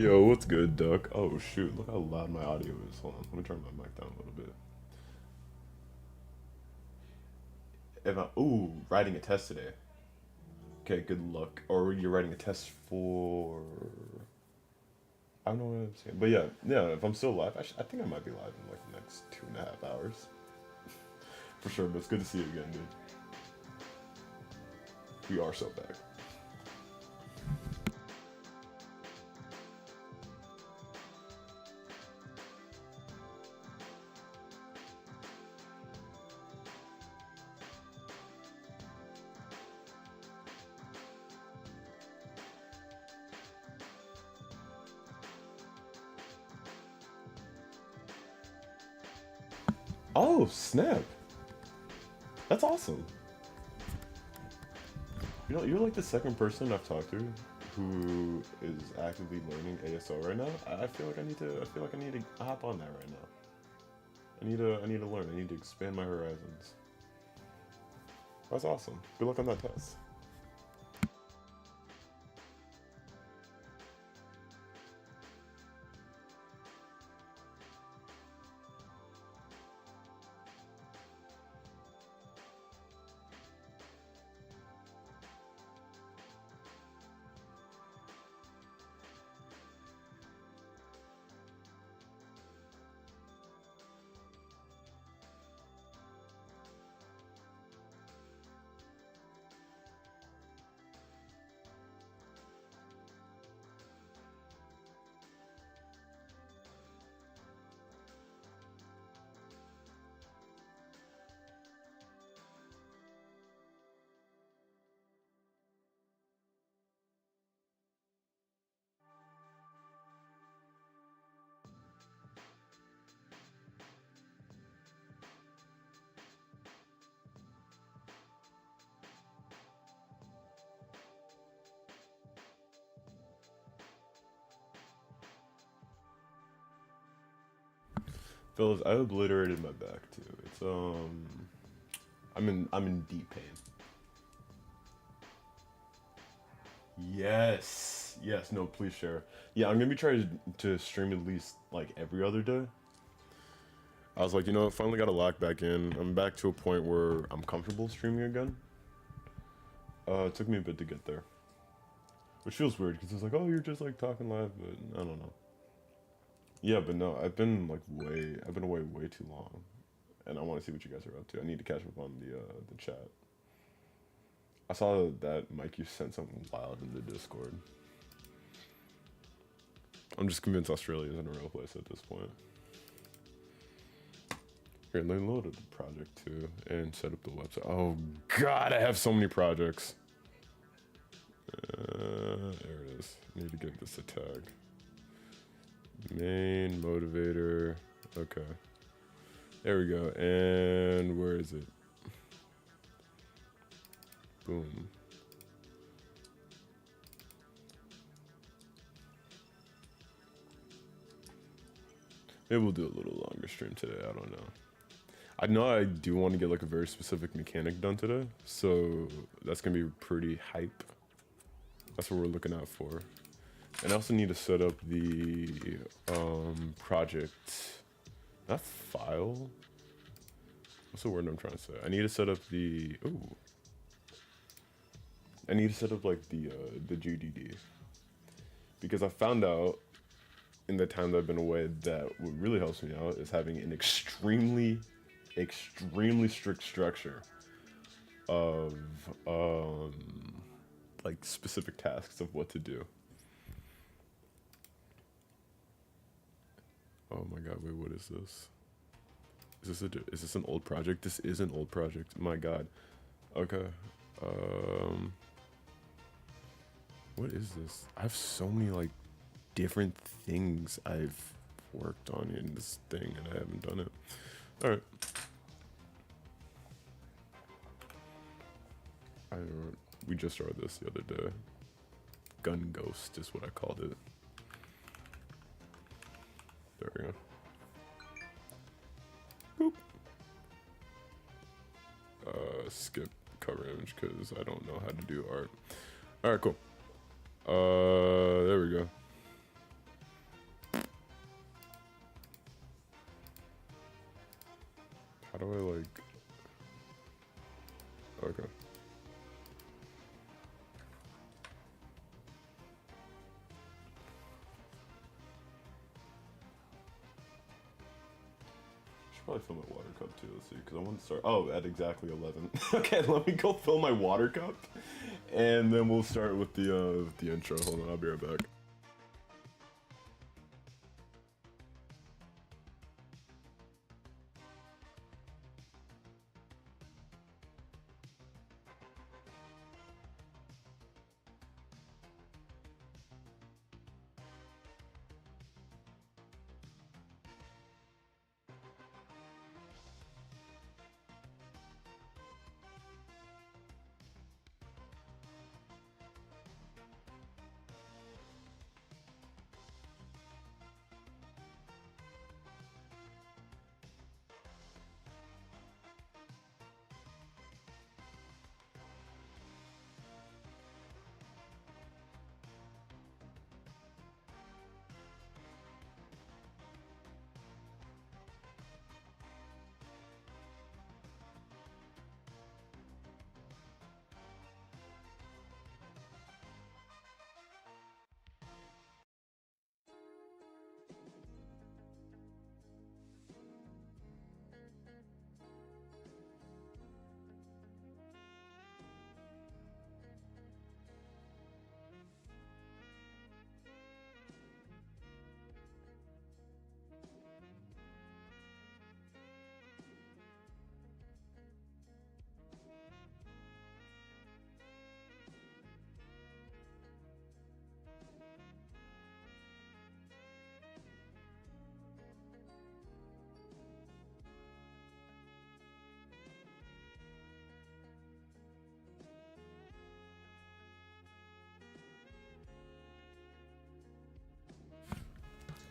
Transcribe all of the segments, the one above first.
Yo, what's good, Duck? Oh shoot, look how loud my audio is. Hold on, let me turn my mic down a little bit. If I writing a test today. Okay, good luck. Or you're writing a test for I don't know what I'm saying. But yeah, if I'm still live, I think I might be live in like the next 2.5 hours. For sure, but it's good to see you again, dude. We are so back. Oh, snap. That's awesome. You know, you're like the second person I've talked to who is actively learning ASO right now. I feel like I need to hop on that right now. I need to learn. I need to expand my horizons. That's awesome. Good luck on that test. Fellas, I obliterated my back too. I'm in deep pain. Yes. Yes, no, please share. Yeah, I'm gonna be trying to stream at least like every other day. I was like, you know what, finally got a lock back in. I'm back to a point where I'm comfortable streaming again. It took me a bit to get there. Which feels weird because it's like, oh, you're just like talking live, but I don't know. Yeah, but no, I've been away way too long, and I want to see what you guys are up to. I need to catch up on the chat. I saw that Mike, you sent something wild in the Discord. I'm just convinced Australia isn't a real place at this point. Here, let me load up the project too and set up the website. Oh God, I have so many projects. There it is. I need to give this a tag. Main motivator. Okay. There we go. And where is it? Boom. Maybe we'll do a little longer stream today. I don't know. I know I do want to get like a very specific mechanic done today, so that's gonna be pretty hype. That's what we're looking out for. And I also need to set up the project, not file. What's the word I'm trying to say? I need to set up the I need to set up like the GDD because I found out in the time that I've been away that what really helps me out is having an extremely strict structure of like specific tasks of what to do. Oh my god, wait, what is this? Is this an old project? This is an old project. My god. Okay. What is this? I have so many like different things I've worked on in this thing and I haven't done it. All right. We just started this the other day. Gun Ghost is what I called it. There we go. Boop. Skip cover image because I don't know how to do art. All right, cool. There we go. do I like? Okay. Should probably fill my water cup too. Let's see, because I want to start. Oh, at exactly 11. Okay, let me go fill my water cup, and then we'll start with the intro. Hold on, I'll be right back.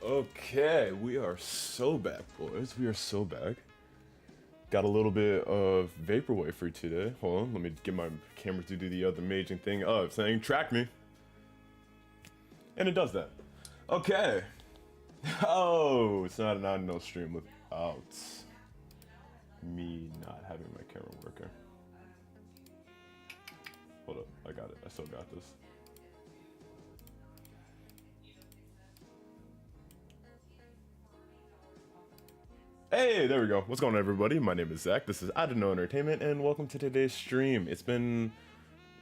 Okay, we are so back, boys. We are so back. Got a little bit of vaporwave for you today. Hold on, let me get my camera to do the other amazing thing of saying track me. And it does that. Okay. Oh, it's not an no stream without me not having my camera working. Hold up, I got it. I still got this. Hey, there we go. What's going on, everybody? My name is Zach. This is I Don't Know Entertainment, and welcome to today's stream. It's been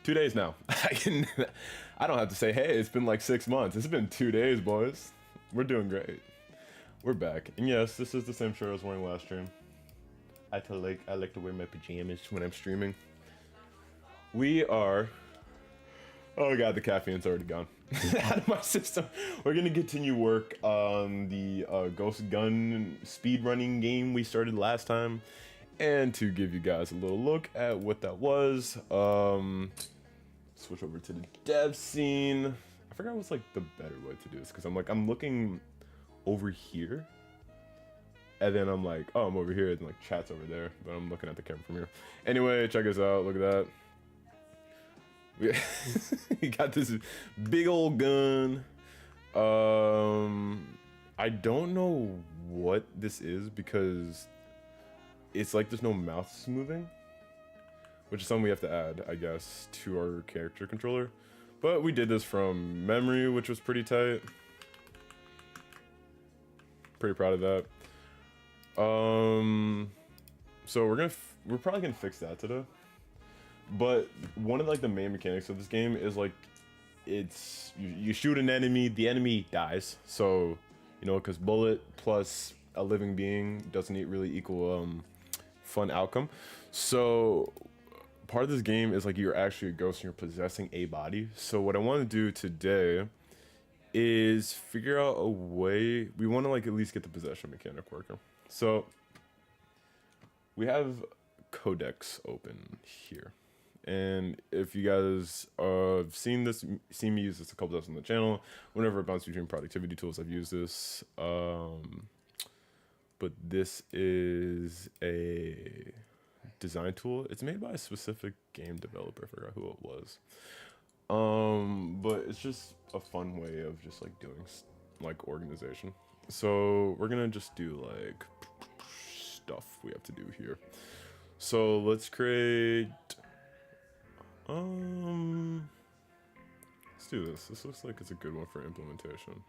2 days now. I don't have to say, hey, it's been like 6 months. It's been 2 days, boys. We're doing great. We're back. And yes, this is the same shirt I was wearing last stream. I like to wear my pajamas when I'm streaming. We are... Oh god, the caffeine's already gone out of my system. We're gonna continue work on the Ghost Gun speedrunning game we started last time. And to give you guys a little look at what that was, switch over to the dev scene. I forgot what's like the better way to do this, because I'm looking over here. And then I'm like, oh, I'm over here, and like chat's over there, but I'm looking at the camera from here. Anyway, check us out, look at that. We got this big old gun. I don't know what this is because it's like there's no mouse moving, which is something we have to add, I guess, to our character controller. But we did this from memory, which was pretty tight. Pretty proud of that. So we're probably gonna fix that today. But one of like the main mechanics of this game is like it's you shoot an enemy, the enemy dies. So you know, because bullet plus a living being doesn't really equal fun outcome. So part of this game is like you're actually a ghost and you're possessing a body. So what I want to do today is figure out a way. We want to like at least get the possession mechanic working. So we have Codex open here. And if you guys have seen me use this a couple times on the channel, whenever I bounce between productivity tools, I've used this. But this is a design tool. It's made by a specific game developer. I forgot who it was. But it's just a fun way of just like doing like organization. So we're gonna just do like stuff we have to do here. So let's create. Let's do this. This looks like it's a good one for implementation.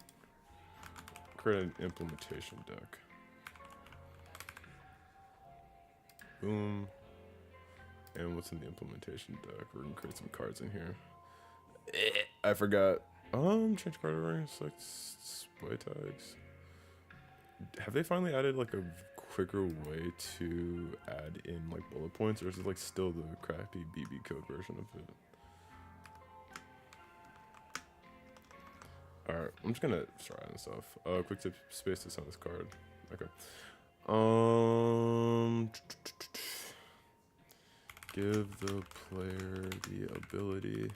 Create an implementation deck. Boom. And what's in the implementation deck? We're gonna create some cards in here. I forgot. Change card ordering, select display tags. Have they finally added like a quicker way to add in like bullet points, or is it like still the crappy BB code version of it? Alright, I'm just gonna start adding stuff. Quick tip space to send this card. Okay. Give the player the ability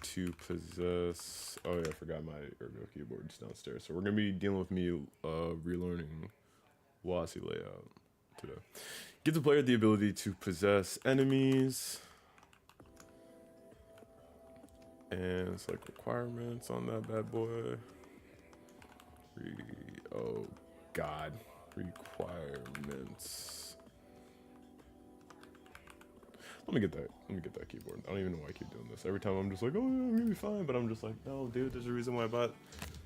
to possess. Oh yeah, I forgot my Ergo keyboards downstairs. So we're gonna be dealing with me relearning WASI layout today. Give the player the ability to possess enemies. And select requirements on that bad boy. Oh god. Requirements. Let me get that keyboard. I don't even know why I keep doing this. Every time I'm just like, oh, I'm gonna be fine, but I'm just like, no, dude, there's a reason why I bought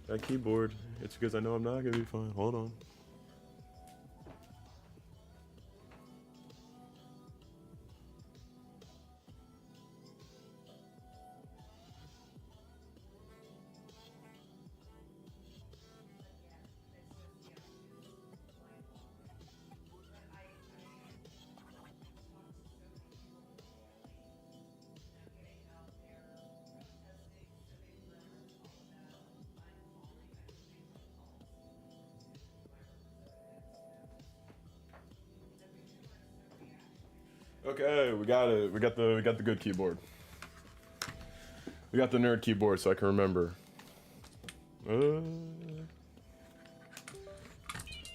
that keyboard. It's because I know I'm not gonna be fine. Hold on. Okay, we got it. We got the good keyboard. We got the nerd keyboard, so I can remember.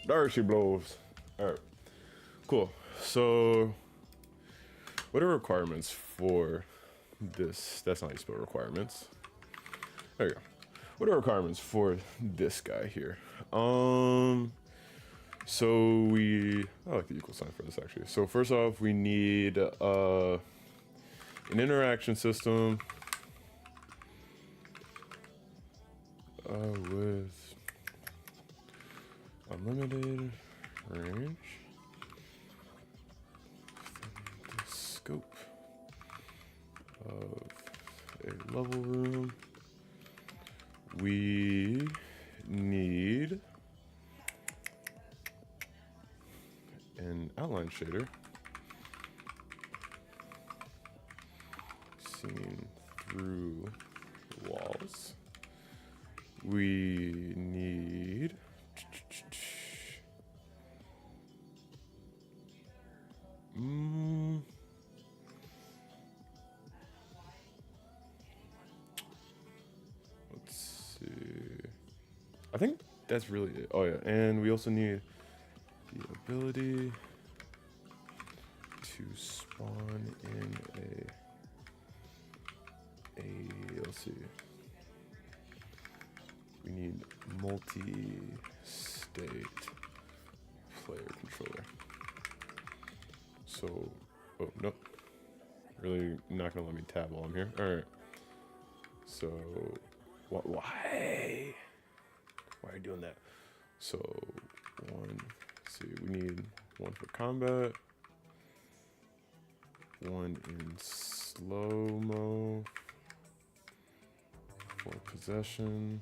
There she blows. All right, cool. So, what are requirements for this? That's not how you spell requirements. There you go. What are requirements for this guy here? So I like the equal sign for this actually. So first off, we need an interaction system with unlimited range, the scope of a level room. We need an outline shader seen through walls. We need let's see. I think that's really it. Oh yeah, and we also need the ability to spawn in let's see. We need multi-state player controller. So, oh nope, really not gonna let me tab while I'm here. All right. So, why are you doing that? So, let's see, we need one for combat, one in slow-mo for possession.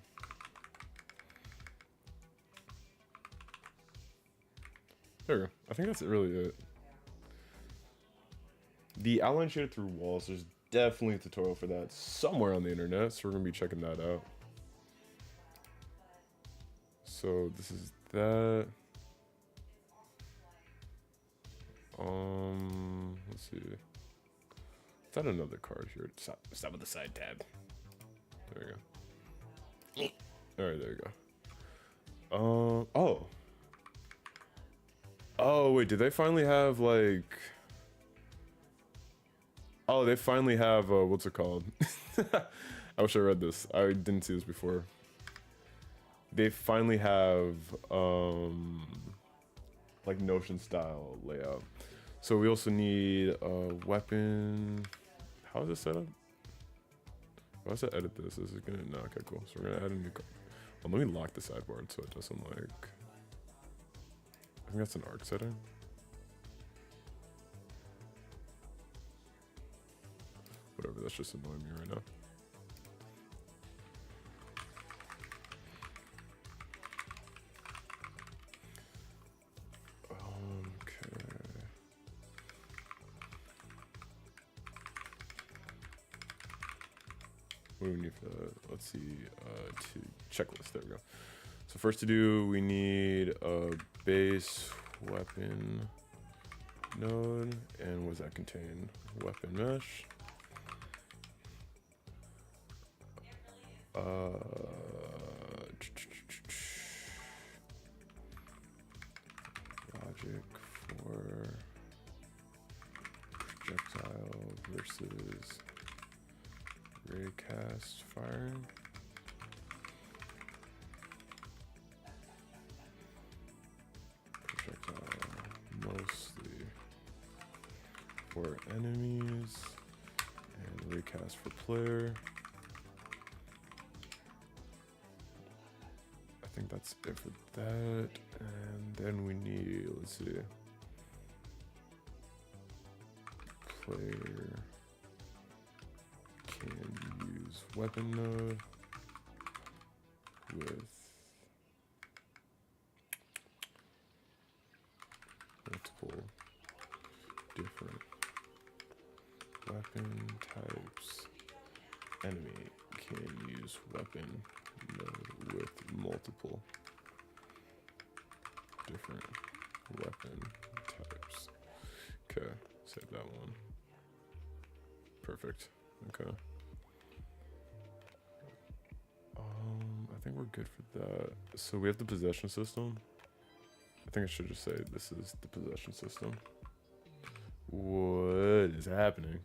There we go. I think that's really it. The outline shader through walls, there's definitely a tutorial for that somewhere on the internet, so we're gonna be checking that out. So this is that. Let's see. Is that another card here? Stop with the side tab. There we go. All right, there you go. Oh wait, did they finally have like? Oh, they finally have what's it called? I wish I read this. I didn't see this before. they finally have like Notion style layout. So we also need a weapon. How is this set up? How does it edit this? Is it gonna no? Okay, cool. So we're gonna add a new. Well, let me lock the sideboard so it doesn't like. I think that's an arc setting. Whatever. That's just annoying me right now. What do we need for that? Let's see, to checklist, there we go. So first to do, we need a base weapon node, and what does that contain? Weapon mesh. Logic for projectile versus raycast firing. Projectile mostly for enemies and raycast for player. I think that's it for that. And then we need, let's see, player can use weapon node with multiple different weapon types. Enemy can use weapon node with multiple different weapon types. Okay, save that one. Perfect. Okay. I think we're good for that. So we have the possession system. I think I should just say this is the possession system. What is happening?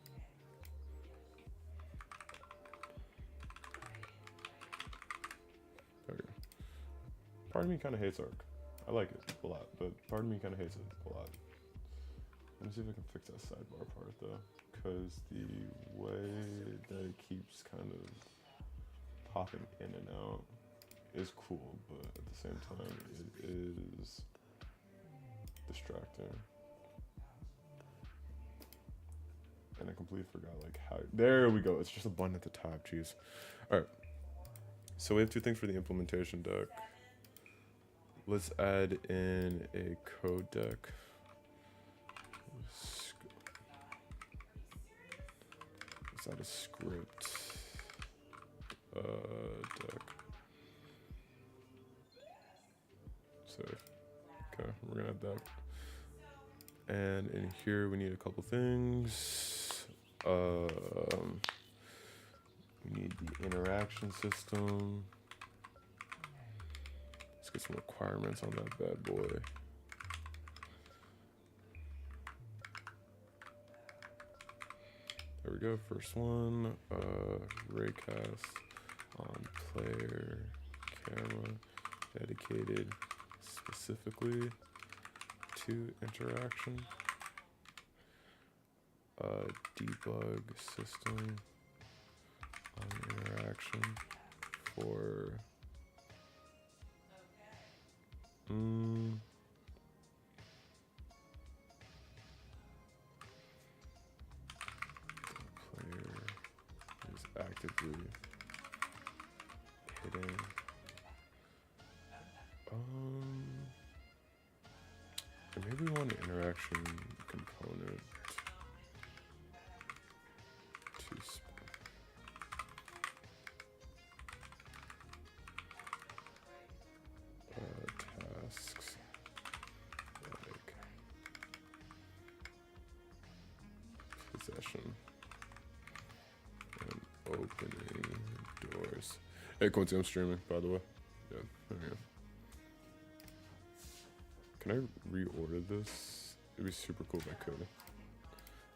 There we go. Part of me kind of hates Arc. I like it a lot, but part of me kind of hates it a lot. Let me see if I can fix that sidebar part though, because the way that it keeps kind of popping in and out is cool, but at the same time it is distracting. And I completely forgot like how. There we go. It's just a button at the top. Jeez. All right. So we have two things for the implementation deck. Let's add in a code deck. Let's add a script deck. Save. Okay, we're gonna add that. And in here we need a couple things. We need the interaction system. Let's get some requirements on that bad boy. There we go, first one, raycast on player camera dedicated specifically to interaction. Debug system on interaction for the player is actively hitting or maybe we want an interaction component to tasks like possession and opening doors. Hey Quincy, I'm streaming by the way. Yeah, there you go. Can I reorder this? It'd be super cool if I could.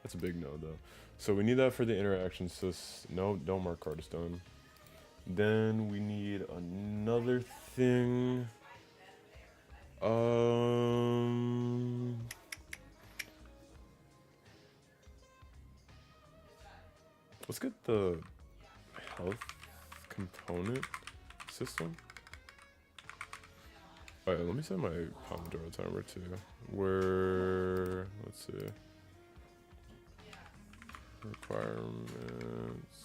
That's a big no though. So we need that for the interaction sys. No, don't mark card is done. Then we need another thing. Um, let's get the health component system. Alright, let me set my Pomodoro timer too. Where, let's see. Requirements.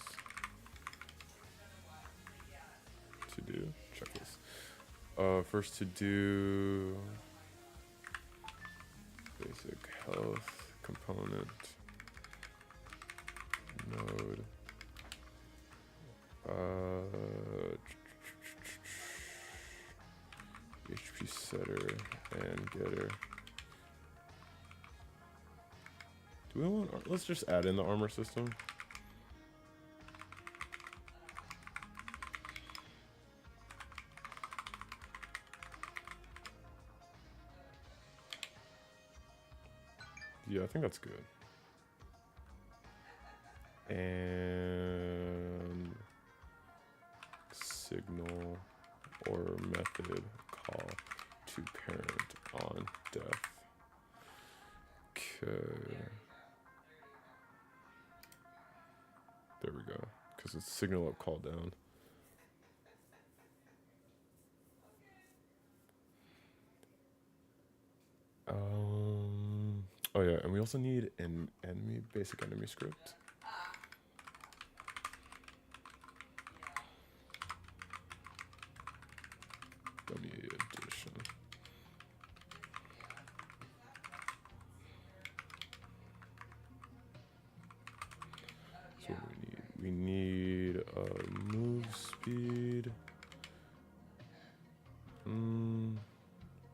To do, checklist. First to do, basic health component, node. HP setter and getter. Do we want, let's just add in the armor system. Yeah, I think that's good. And signal or method call to parent on death. Okay. There we go. Because it's signal up, call down. Oh yeah, and we also need an basic enemy script. Dummy edition. So what do we need? We need move speed. We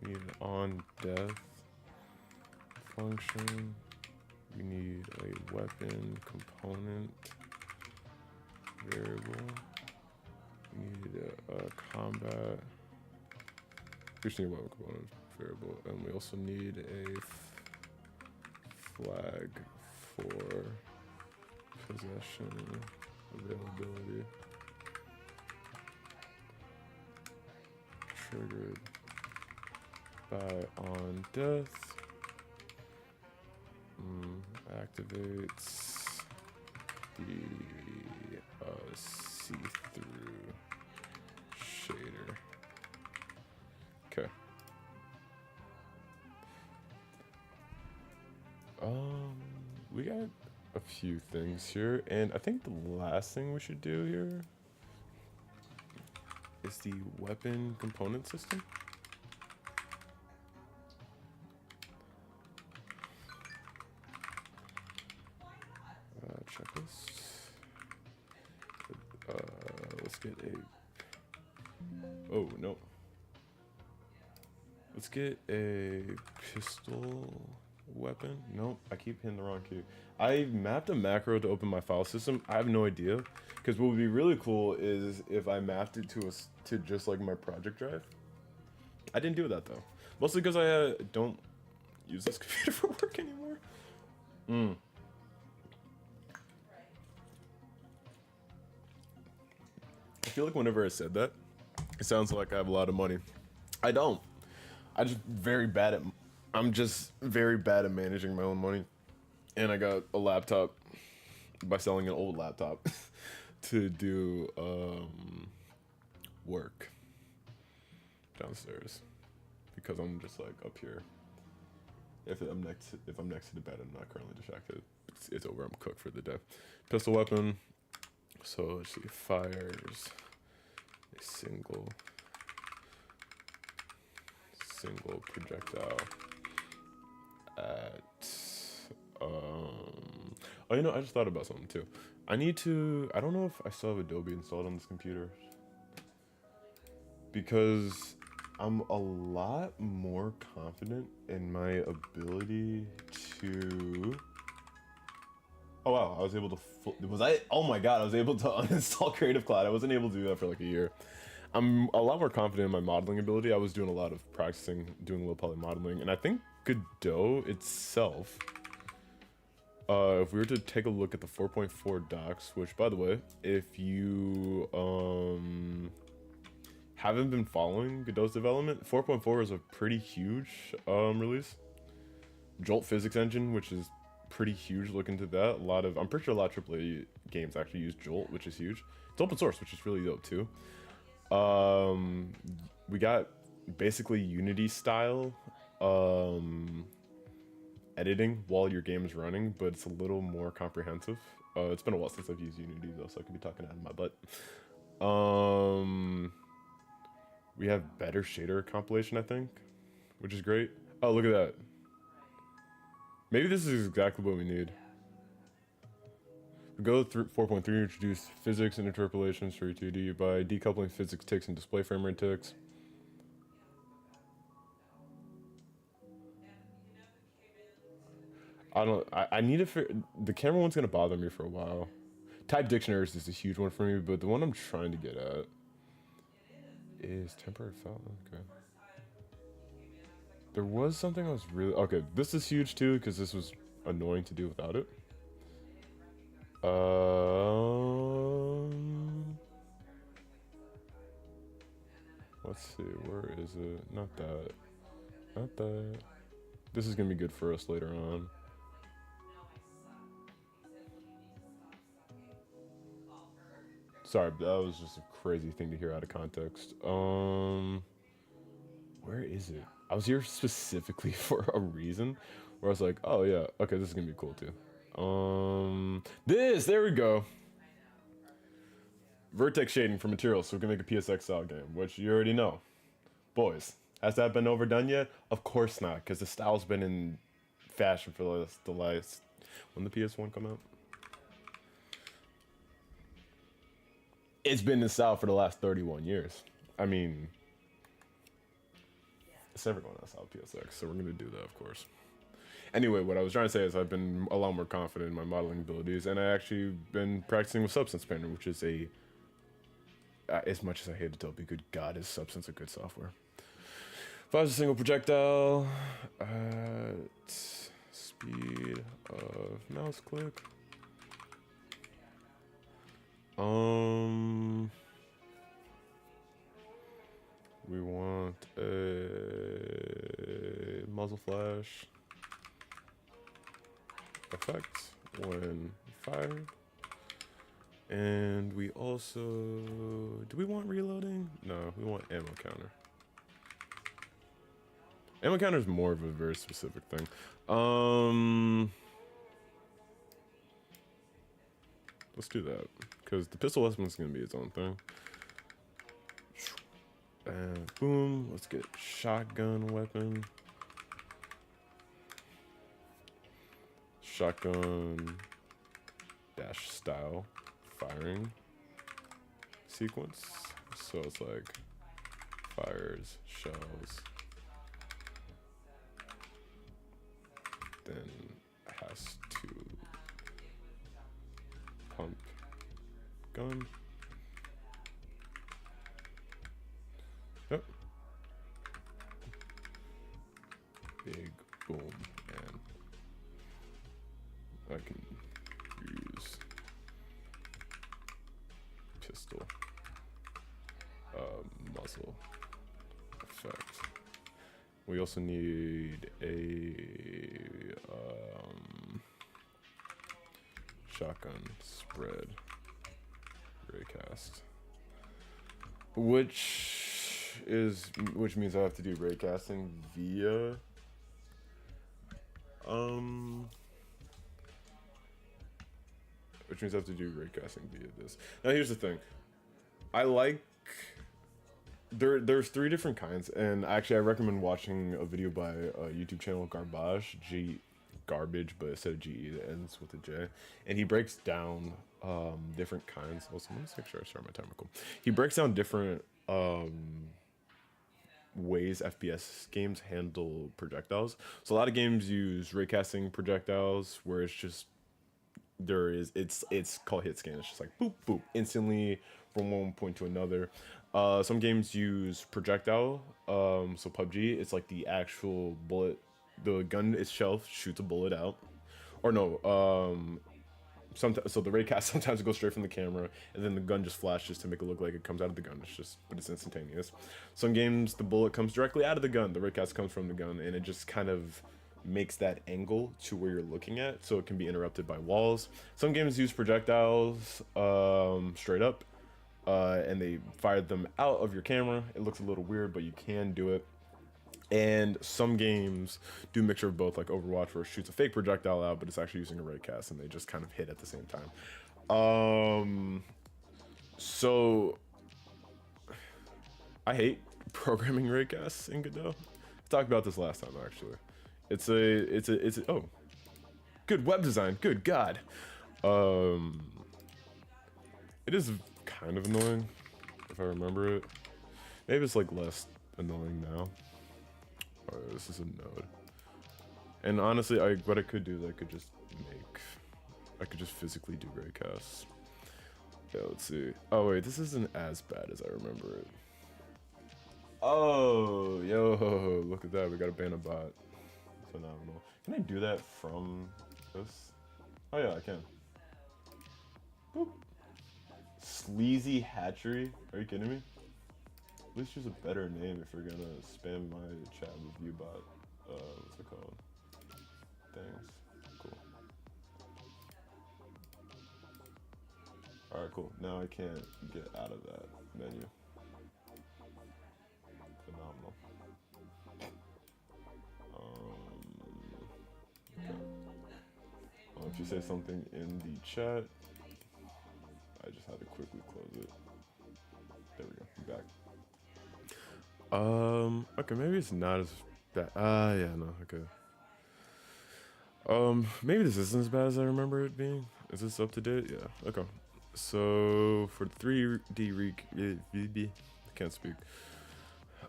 need an on death function. We need a weapon component variable. We need a combat. We just need a weapon component variable, and we also need a flag for possession availability. Triggered by on death. Activates the see-through shader. Okay. We got a few things here, and I think the last thing we should do here is the weapon component system. Checklist. Let's get a. Oh no. Let's get a pistol weapon. Nope, I keep hitting the wrong key. I mapped a macro to open my file system. I have no idea, because what would be really cool is if I mapped it to just like my project drive. I didn't do that though, mostly because I don't use this computer for work anymore. I feel like whenever I said that, it sounds like I have a lot of money. I don't. I'm just very bad at managing my own money. And I got a laptop by selling an old laptop to do work downstairs, because I'm just like up here. If I'm next to the bed, I'm not currently distracted. It's over. I'm cooked for the day. Pistol weapon. So let's see. Fires a single projectile at oh, you know, I just thought about something too. I don't know if I still have Adobe installed on this computer, because I'm a lot more confident in my ability to. Oh wow, I was able to. Oh my god, I was able to uninstall Creative Cloud. I wasn't able to do that for like a year. I'm a lot more confident in my modeling ability. I was doing a lot of practicing doing low poly modeling, and I think Godot itself If we were to take a look at the 4.4 docs, which by the way, if you haven't been following Godot's development, 4.4 is a pretty huge release. Jolt physics engine, which is pretty huge. Look into that. I'm pretty sure a lot of AAA games actually use Jolt, which is huge. It's open source, which is really dope too. We got basically Unity style editing while your game is running, but it's a little more comprehensive. It's been a while since I've used Unity though, so I could be talking out of my butt. We have better shader compilation, I think, which is great. Oh, look at that. Maybe this is exactly what we need. We go through 4.3, introduce physics and interpolations for 2D by decoupling physics ticks and display frame rate ticks. I need to the camera one's gonna bother me for a while. Type dictionaries is a huge one for me, but the one I'm trying to get at is temporary felt. Okay. There was something I was really okay. This is huge too because this was annoying to do without it. Let's see. Where is it? Not that. Not that. This is gonna be good for us later on. Sorry, that was just a crazy thing to hear out of context. Where is it? I was here specifically for a reason where I was like, oh yeah, okay, this is gonna be cool too. There we go. Vertex shading for materials, so we can make a PSX style game, which you already know. Boys, has that been overdone yet? Of course not, because the style's been in fashion for the last when the PS1 come out. It's been in style for the last 31 years. I mean, it's never going outside PSX, so we're gonna do that, of course. Anyway, what I was trying to say is I've been a lot more confident in my modeling abilities, and I actually been practicing with Substance Painter, which is as much as I hate to tell people, good God, is Substance a good software. Fires a single projectile at speed of mouse click. We want a muzzle flash effect when fired. And we also, do we want reloading? No, we want ammo counter. Ammo counter is more of a very specific thing. Let's do that, because the pistol weapon is going to be its own thing. And boom, let's get shotgun weapon. Shotgun dash style firing sequence. So it's like fires, shells, then has to pump gun. Yep. Big boom, and I can use pistol muzzle effect. We also need a shotgun spread raycast, which means I have to do raycasting via which means I have to do raycasting via this. Now here's the thing. I like there's 3 different kinds, and actually I recommend watching a video by a YouTube channel, Garbage, but instead of GE that ends with a J, and he breaks down different kinds. Also, let me make sure I start my timer. Cool. He breaks down different ways FPS games handle projectiles. So a lot of games use raycasting projectiles, where it's just it's called hit scan. It's just like boop boop instantly from one point to another. Some games use projectile. So PUBG, it's like the actual bullet, the gun itself shoots a bullet out. or no, sometimes, so the raycast sometimes goes straight from the camera, and then the gun just flashes to make it look like it comes out of the gun. It's just, but it's instantaneous. Some games, the bullet comes directly out of the gun. The raycast comes from the gun, and it just kind of makes that angle to where you're looking at, so it can be interrupted by walls. Some games use projectiles straight up, and they fire them out of your camera. It looks a little weird, but you can do it. And some games do a mixture of both, like Overwatch, where it shoots a fake projectile out, but it's actually using a raycast, and they just kind of hit at the same time. So I hate programming raycasts in Godot. I talked about this last time, actually. It's a oh, good web design. Good God. It is kind of annoying if I remember it. Maybe it's like less annoying now. Oh, this is a node. And honestly, what I could do is I could just physically do raycasts. Yeah, let's see. Oh wait, this isn't as bad as I remember it. Oh, yo, look at that. We got a ban of bot. Phenomenal. Can I do that from this? Oh yeah, I can. Boop. Sleazy Hatchery? Are you kidding me? At least use a better name if you're gonna spam my chat with Ubot. What's it called? Things. Cool. Alright, cool. Now I can't get out of that menu. Phenomenal. Okay. Well, if you say something in the chat, I just had to quickly close it. There we go. I'm back. Okay, maybe it's not as bad. Yeah, no, okay. Maybe this isn't as bad as I remember it being. Is this up to date? Yeah, okay. So, for 3D I can't speak.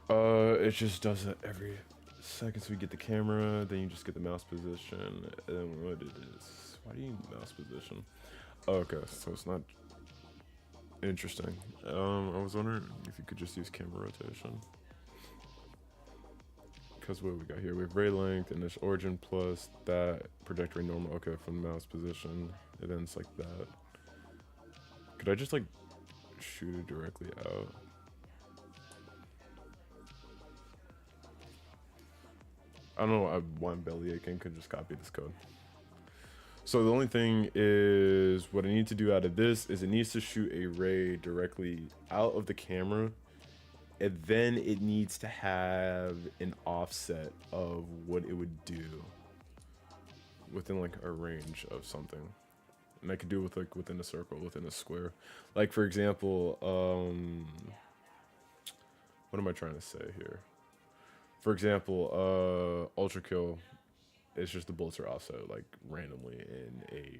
It just does it every second, so we get the camera, then you just get the mouse position, and then what it is. Why do you need mouse position? Okay, so it's not interesting. I was wondering if you could just use camera rotation. Because what we got here, we have ray length, and there's origin plus that, project ray normal, okay, from mouse position, and then it's like that. Could I just like shoot it directly out? I don't know why I'm belly aching, could just copy this code. So the only thing is, what I need to do out of this is it needs to shoot a ray directly out of the camera, and then it needs to have an offset of what it would do within like a range of something. And I could do it with like within a circle, within a square. Like for example, what am I trying to say here? For example, Ultra Kill, it's just the bullets are offset like randomly in a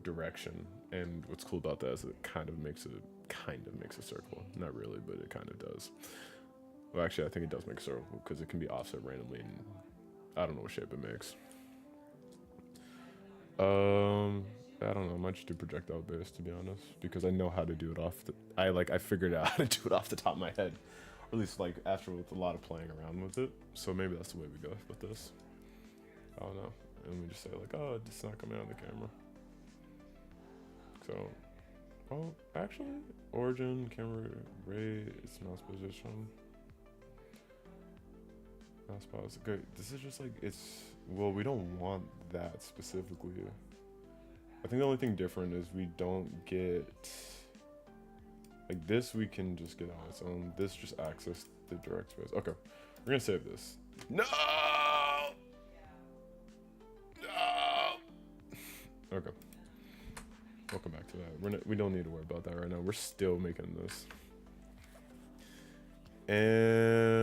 direction, and what's cool about that is it kind of makes a circle. Not really, but it kind of does. Well, actually, I think it does make a circle because it can be offset randomly, and I don't know what shape it makes. I don't know. I might just do projectile based, to be honest, because I know how to do it off the. I figured out how to do it off the top of my head, or at least like after with a lot of playing around with it. So maybe that's the way we go with this. I don't know. And we just say like, oh, it's not coming out of the camera. So, oh, actually, origin, camera, ray, it's mouse position. Mouse pause. Okay, this is just like, well, we don't want that specifically. I think the only thing different is we don't get, like this we can just get on its own. This just access the direct space. Okay, we're gonna save this. No! No! Okay. Welcome back to that. We don't need to worry about that right now. We're still making this. And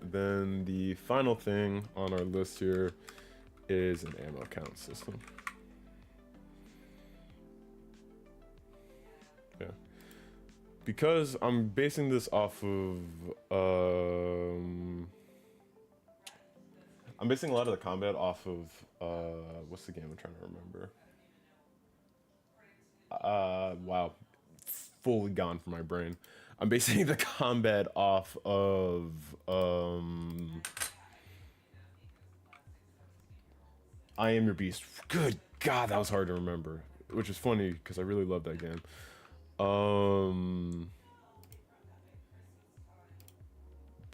then the final thing on our list here is an ammo count system. Yeah. Because I'm basing this off of I'm basing a lot of the combat off of what's the game I'm trying to remember? Wow, fully gone from my brain. I'm basing the combat off of I Am Your Beast. Good God, that was hard to remember. Which is funny because I really love that game. Um,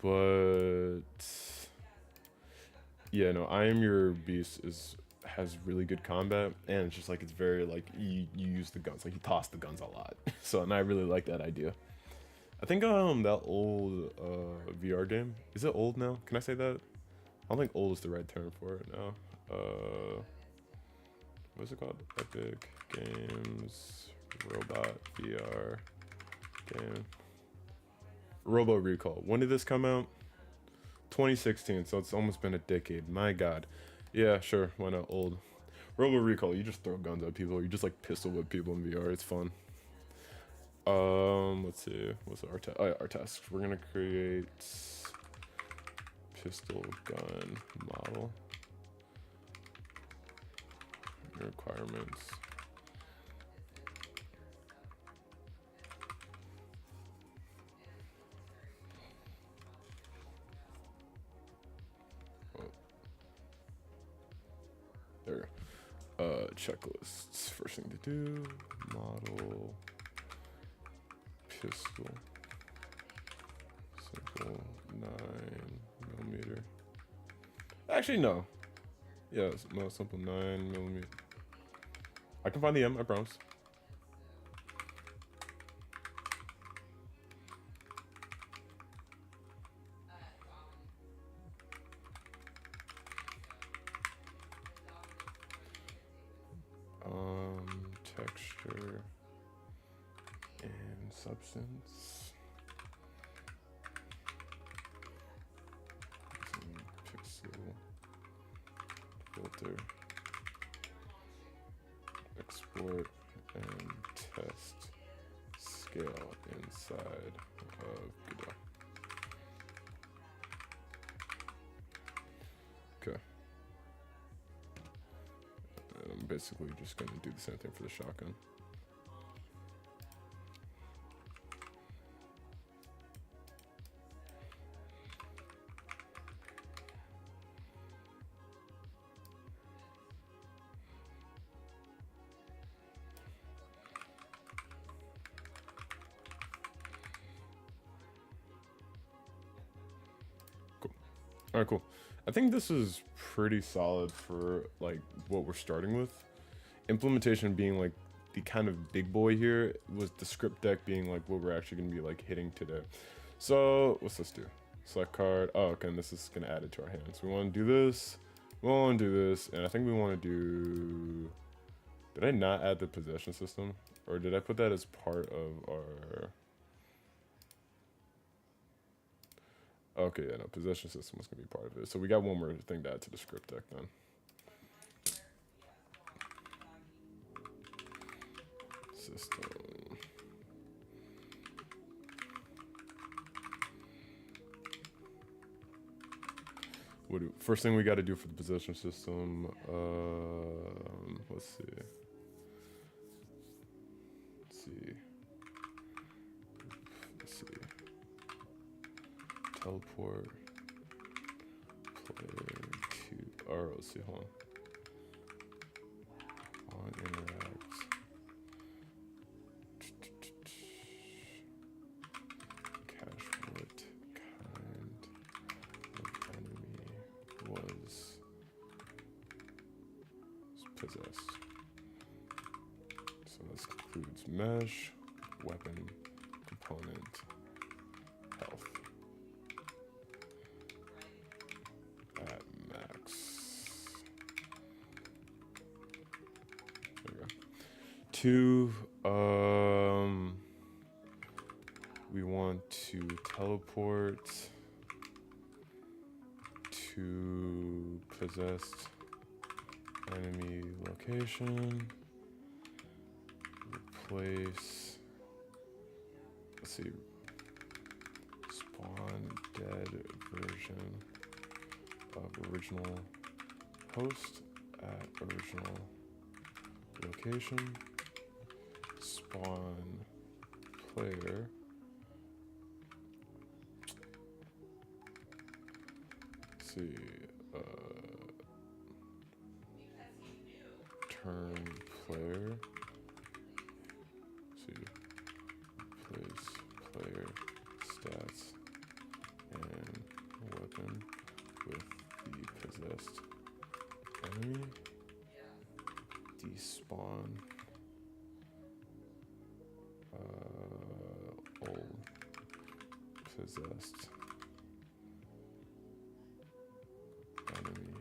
but yeah, no, I Am Your Beast is has really good combat, and it's just like it's very like you use the guns, like you toss the guns a lot. So, and I really like that idea. I think that old VR game, is it old now? Can I say that? I don't think old is the right term for it now. What's it called? Epic Games Robot VR game. Robo Recall. When did this come out? 2016, so it's almost been a decade. My God. Yeah, sure. Why not old? Robo Recall. You just throw guns at people. You just like pistol whip people in VR. It's fun. Let's see. What's our task? Oh, yeah, our tasks. We're gonna create pistol gun model. Requirements. Oh, there we go. Checklists. First thing to do. Model. Pistol. Simple 9mm. Actually, no. Yeah, no, simple 9mm. I can find the M, I promise. Texture and substance. Pixel filter. Export and test scale inside of Godot. Okay. And I'm basically just gonna do the same thing for the shotgun. All right, cool. I think this is pretty solid for like what we're starting with. Implementation being like the kind of big boy here, was the script deck being like what we're actually gonna be like hitting today. So what's this do? Select card. Oh, okay, and this is gonna add it to our hands. We want to do this. We want to do this, and I think we want to do. Did I not add the possession system, or did I put that as part of our? Okay, yeah, no, possession system was gonna be part of it. So we got one more thing to add to the script deck then. System. First thing we got to do for the possession system. Let's see. Let's see. Teleport player to. Or let's see. Hold on interact. Cache what kind of enemy was possessed. So this includes mesh, weapon, component, health. At max. There we go. Two, we want to teleport to possessed enemy location. Replace, let's see, spawn dead version of original host at original location. Spawn player. Let's see. see. Place player stats and weapon with the possessed enemy. Despawn old possessed enemy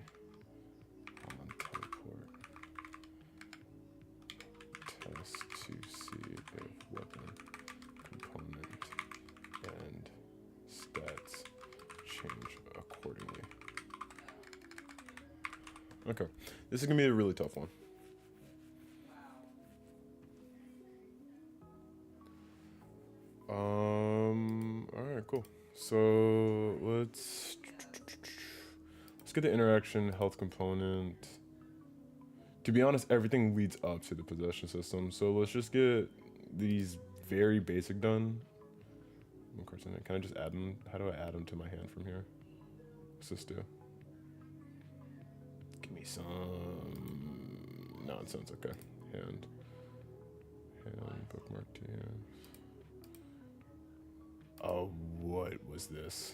on teleport. Test to see if weapon component and stats change accordingly. Okay, this is gonna be a really tough one. Alright, cool. So let's get the interaction health component. To be honest, everything leads up to the possession system. So let's just get these very basic done. Can I just add them? How do I add them to my hand from here? What's this do? Give me some nonsense. Okay, hand bookmark to hand. Oh, what was this?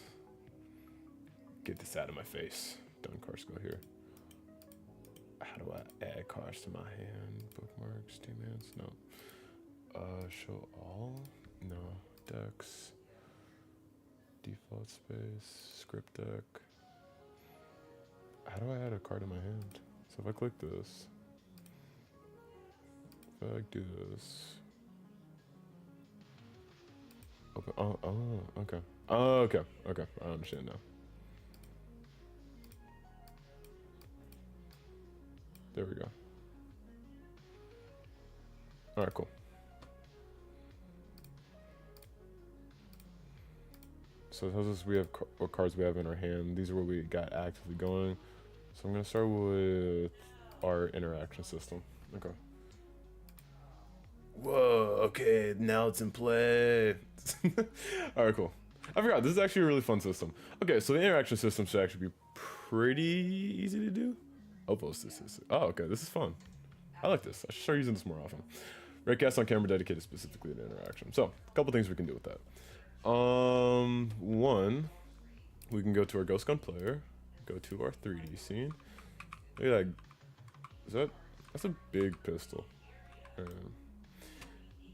Get this out of my face. Done cars go here. How do I add cars to my hand? Bookmarks, demands, no. Show all? No. Decks. Default space, script deck. How do I add a card to my hand? So if I click this, if I do this, open, okay. Oh, okay, I understand now. There we go. Alright, cool. So it tells us we have what cards we have in our hand. These are what we got actively going. So I'm gonna start with our interaction system. Okay. Whoa, okay, now it's in play. Alright, cool. I forgot, this is actually a really fun system. Okay, so the interaction system should actually be pretty easy to do. Oh, okay, this is fun. I like this. I should start using this more often. Raycast on camera dedicated specifically to interaction. So, a couple things we can do with that. One, we can go to our Ghost Gun player, go to our 3D scene. Look at that. That's a big pistol.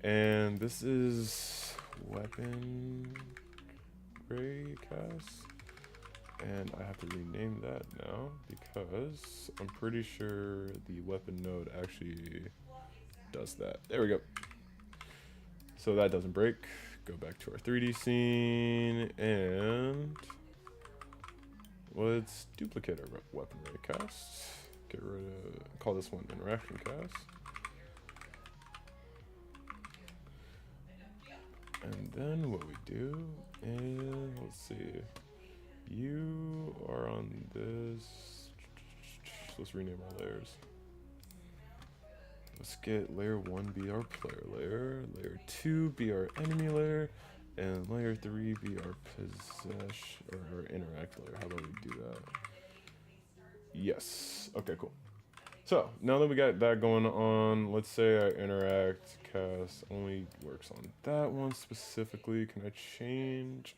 And this is weapon Raycast. And I have to rename that now because I'm pretty sure the weapon node actually does that. There we go. So that doesn't break. Go back to our 3D scene and let's duplicate our weapon Raycast. Get rid of, call this one interaction cast. And then what we do is, let's see. You are on this. Let's rename our layers. Let's get layer 1 be our player layer, layer 2 be our enemy layer, and layer 3 be our possession or our interact layer. How about we do that? Yes. Okay, cool. So now that we got that going on, let's say our interact cast only works on that one specifically. Can I change?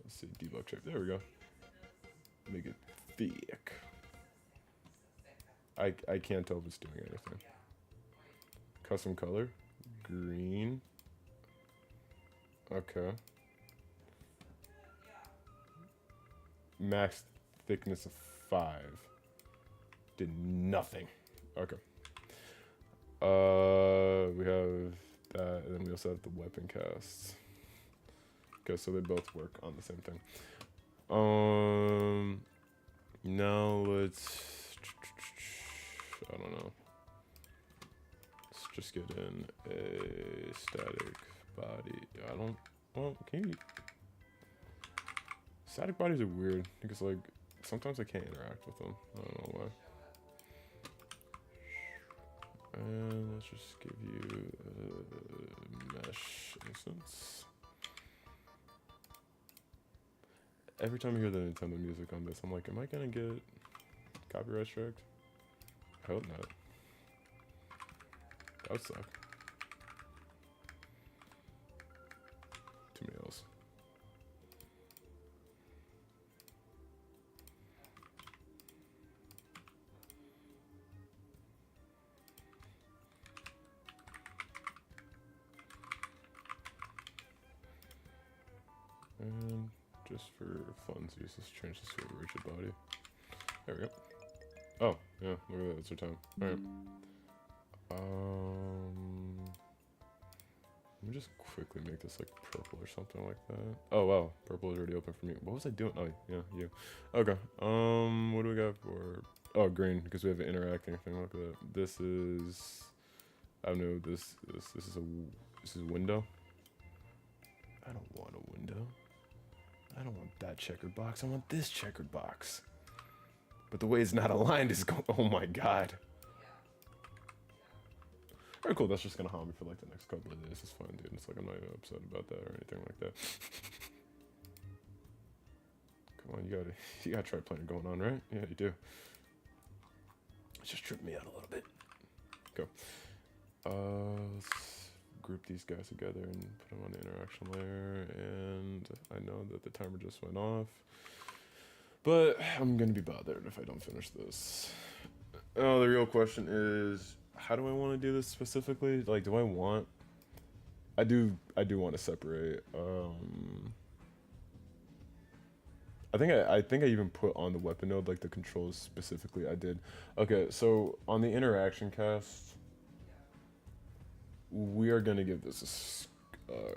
Let's see, debug shape. There we go. Make it thick. I can't tell if it's doing anything. Custom color, green. Okay. Max thickness of 5. Did nothing. Okay. We have that, and then we also have the weapon casts. Okay, so they both work on the same thing. Now let's, I don't know. Let's just get in a static body. Well, can you? Static bodies are weird because like sometimes I can't interact with them. I don't know why. And let's just give you a mesh instance. Every time I hear the Nintendo music on this, I'm like, am I gonna get copyright striked? I hope not. That would suck. just for funsies, let's change this to a rigid body. There we go. Oh, yeah, look at that, it's our time. Alright. Let me just quickly make this like purple or something like that. Oh wow, purple is already open for me. What was I doing? Oh yeah, you. Okay. What do we got for? Oh, green, because we have an interacting thing. Look at that. This is. I don't know. This is a window. I don't want a window. I don't want that checkered box. I want this checkered box. But the way it's not aligned is going. Oh my god. Alright, cool. That's just gonna haunt me for like the next couple of days. It's fine, dude. It's like I'm not even upset about that or anything like that. Come on, you gotta try playing going on, right? Yeah, you do. It's just tripped me out a little bit. Go. Let's group these guys together and put them on the interaction layer. And I know that the timer just went off, but I'm gonna be bothered if I don't finish this. Oh, the real question is, how do I want to do this specifically? Like, do I want? I do want to separate. I think I even put on the weapon node like the controls specifically. I did. Okay, so on the interaction cast, we are gonna give this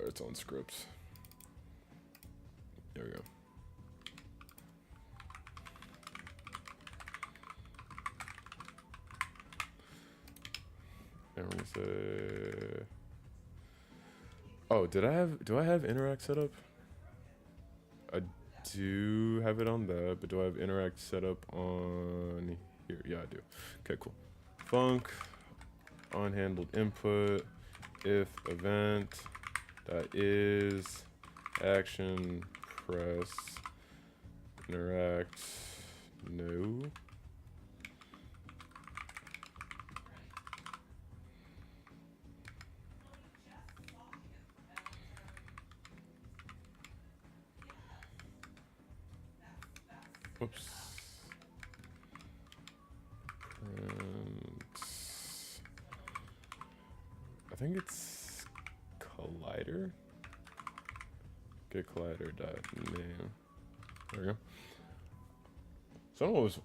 its own script. There we go. And we say, oh, do I have interact set up? I do have it on that, but do I have interact set up on here? Yeah, I do. Okay, cool. Func unhandled input if event that is action press interact no. Whoops. And I think it's collider. Get collider dot name. There we go.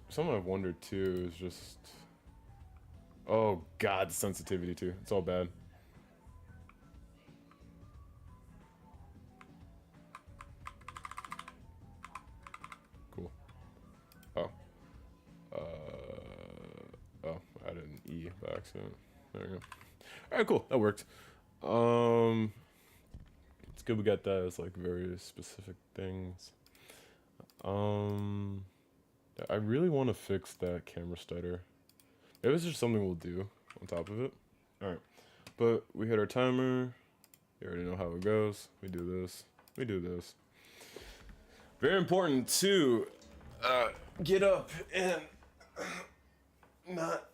Something I've wondered too is just, oh god, sensitivity too. It's all bad. Cool. Oh. Oh, I added an E by accident. There we go. Alright, cool. That worked. It's good we got that as like very specific things. I really want to fix that camera stutter. Maybe it's just something we'll do on top of it. Alright. But we hit our timer. You already know how it goes. We do this. We do this. Very important to get up and not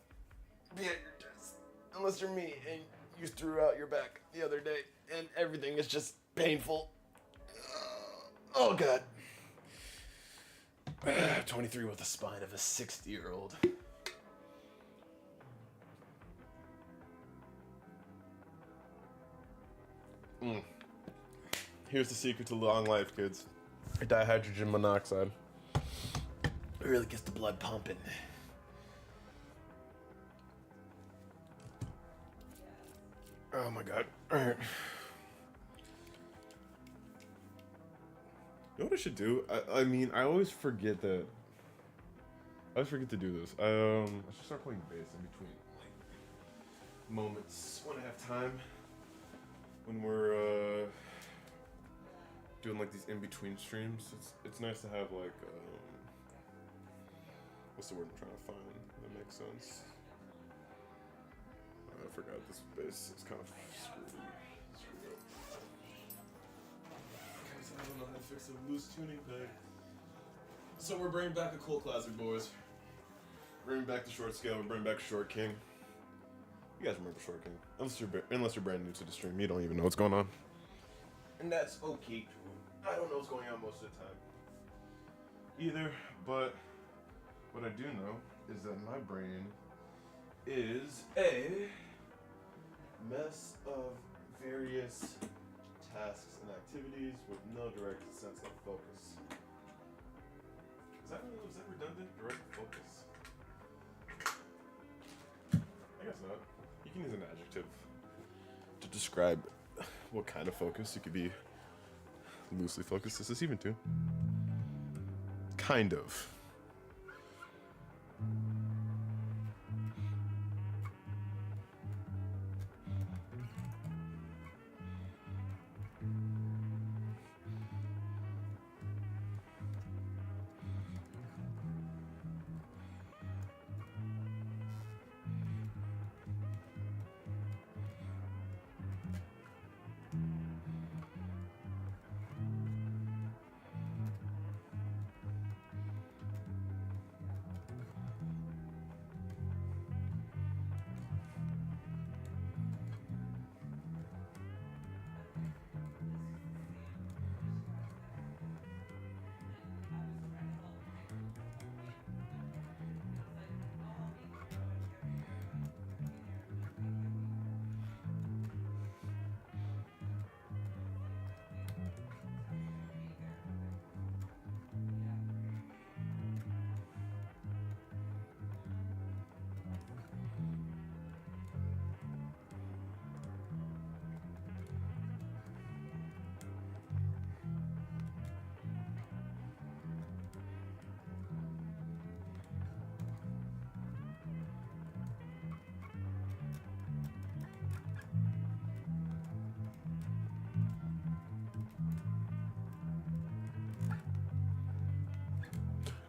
be at your desk unless you're me and you threw out your back the other day and everything is just painful. Oh god. 23 with the spine of a 60-year-old. Here's the secret to long life, kids. Dihydrogen monoxide. It really gets the blood pumping. Oh my god. Alright. You know what I should do? I mean, I always forget that. I always forget to do this. I should start playing bass in between like moments when I have time. When we're doing like these in between streams, it's nice to have like what's the word I'm trying to find that makes sense. I forgot this bass is kind of screwed up. Because I don't know how to fix a loose tuning thing. So we're bringing back a cool classic, boys. Bringing back the short scale. We're bringing back Short King. You guys remember Short King? Unless you're brand new to the stream, you don't even know what's going on. And that's okay too. I don't know what's going on most of the time either, but what I do know is that my brain is a mess of various tasks and activities. activities with no direct sense of focus. Was that redundant? Direct focus? I guess not. You can use an adjective to describe what kind of focus. You could be loosely focused. Is this even two? Kind of.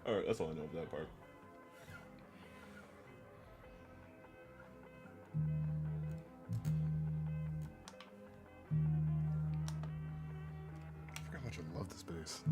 Alright, that's all I know of that part. I forgot how much I love this bass.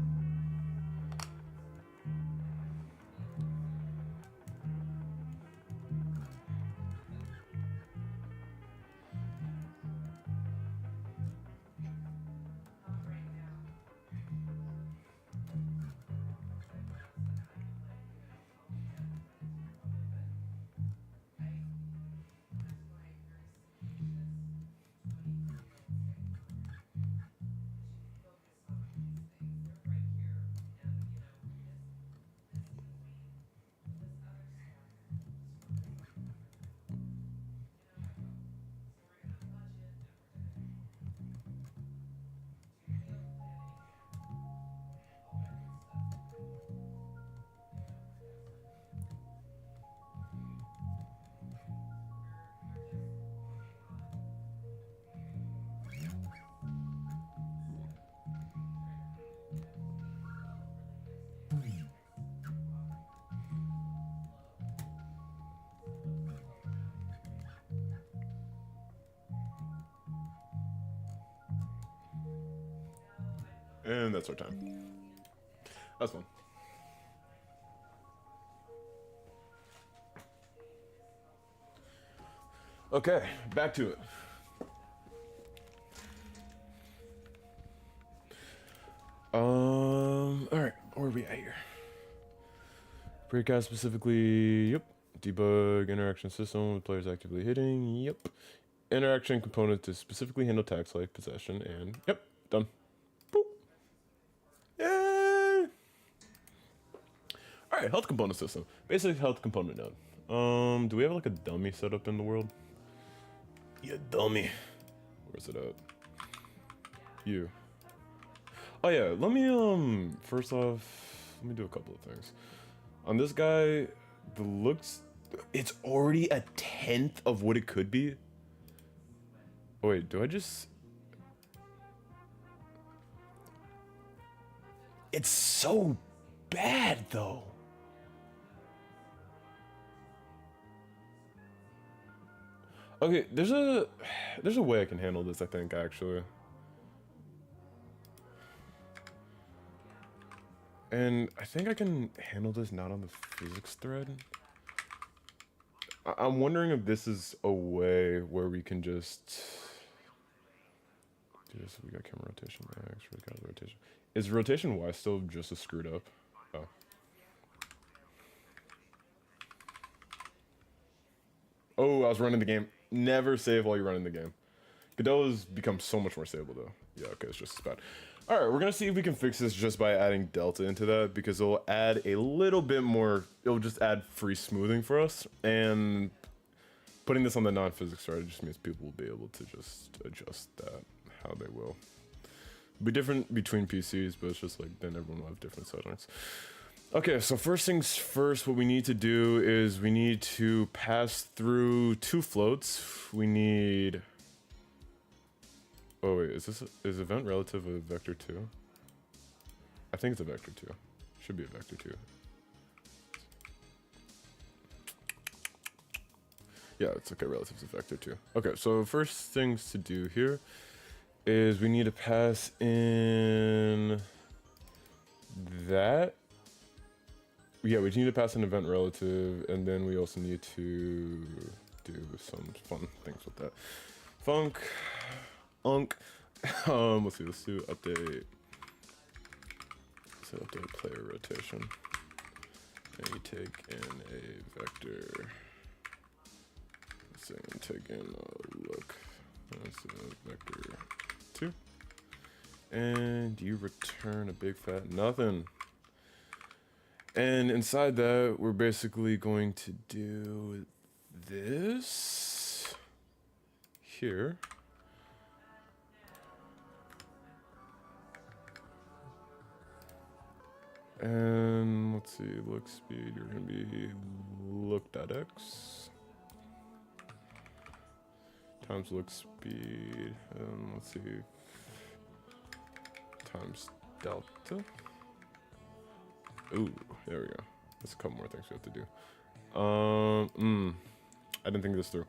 And that's our time. That's fun. Okay, back to it. Alright, where are we at here? Breakout specifically, yep. Debug interaction system with players actively hitting, yep. Interaction component to specifically handle tags like possession and, yep, done. Boop. Yay! Alright, health component system. Basic health component node. Do we have like a dummy set up in the world? You dummy. Where's it at? You. Oh yeah, let me first off, let me do a couple of things. On this guy, the looks, it's already a 10th of what it could be. Oh wait, do I just? It's so bad though. Okay, there's a way I can handle this, I think, actually. And I think I can handle this not on the physics thread. I'm wondering if this is a way where we can just do this. We got camera rotation X, we got rotation. Is rotation Y still just as screwed up? Oh. Oh, I was running the game. Never save while you're running the game. Godella's become so much more stable though. Yeah, okay, it's just as bad. All right, we're gonna see if we can fix this just by adding delta into that, because it'll add a little bit more. It'll just add free smoothing for us, and putting this on the non-physics side just means people will be able to just adjust that how they will. It'll be different between PCs, but it's just like then everyone will have different settings. Okay, so first things first, what we need to do is we need to pass through two floats. We need. Oh wait, is event relative a vector 2? I think it's a vector 2. Should be a vector 2. Yeah, it's okay, relative to vector 2. Okay, so first things to do here is we need to pass in that. Yeah, we need to pass an event relative, and then we also need to do some fun things with that. Func. Let's see, let's do update. So update player rotation. And you take in a vector. So take in a look. That's a vector 2. And you return a big fat nothing. And inside that, we're basically going to do this here. And let's see, look speed, you're gonna be look.x times look speed, and let's see, times delta. Ooh, there we go. There's a couple more things we have to do. I didn't think this through.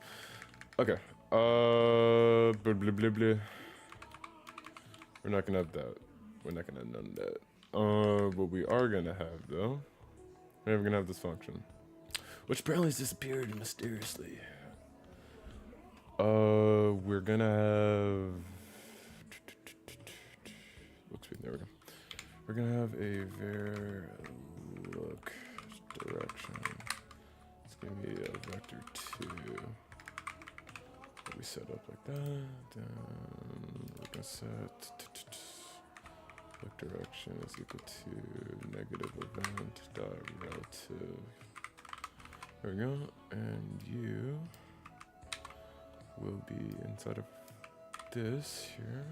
Okay. Blah, blah, blah, blah. We're not gonna have that. We're not gonna have none of that. What we are gonna have though, we're never gonna have this function, which apparently has disappeared mysteriously. We're gonna have. Look speed. There we go. We're gonna have a var look direction. It's gonna be a vector 2. We set up like that. Then we're gonna set look direction is equal to negative event dot relative. There we go. And you will be inside of this here.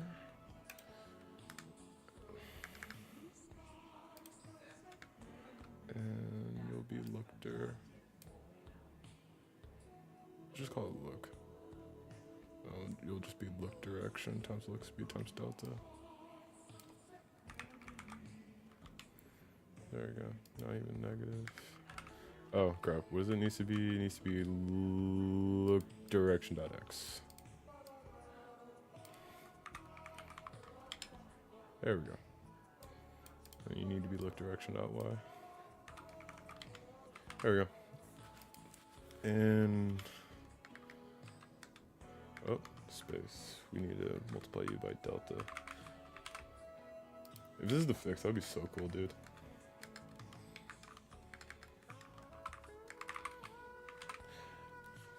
And you'll be looked. Just call it look. You'll just be look direction times look speed times delta. There we go. Not even negative. Oh crap! What does it need to be? It needs to be look direction dot x. There we go. And you need to be look direction dot y. There we go. And oh, space. We need to multiply you by delta. If this is the fix, that'd be so cool, dude.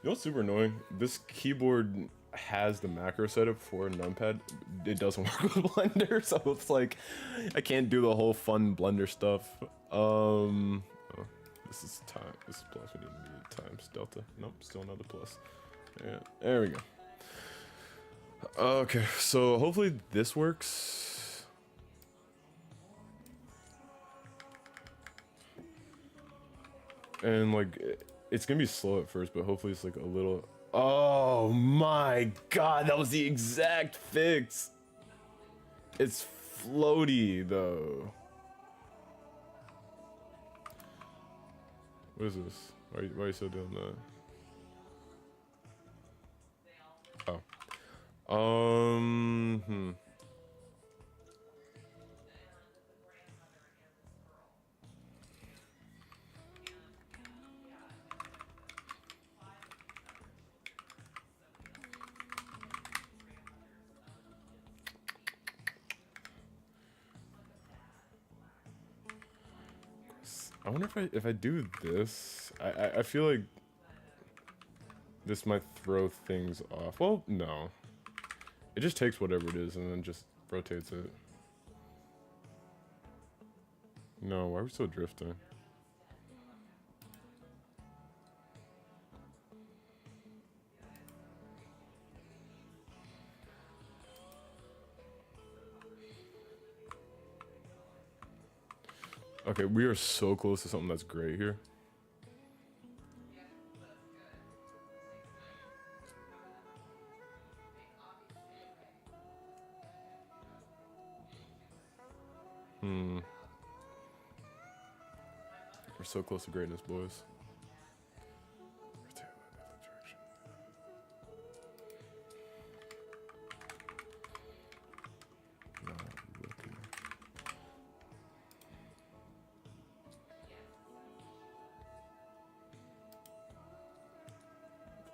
You know what's super annoying? This keyboard has the macro setup for numpad. It doesn't work with Blender, so it's like I can't do the whole fun Blender stuff. Oh, this is time. This is plus. We need times delta. Nope, still another plus. Yeah, there we go. Okay, so hopefully this works. And like, it's gonna be slow at first, but hopefully it's like a little. Oh my god, that was the exact fix. It's floaty though. What is this? Why are you still doing that? Oh. I wonder if I do this, I feel like this might throw things off. Well, no. It just takes whatever it is and then just rotates it. No, why are we still drifting? Okay, we are so close to something that's great here. We're so close to greatness, boys.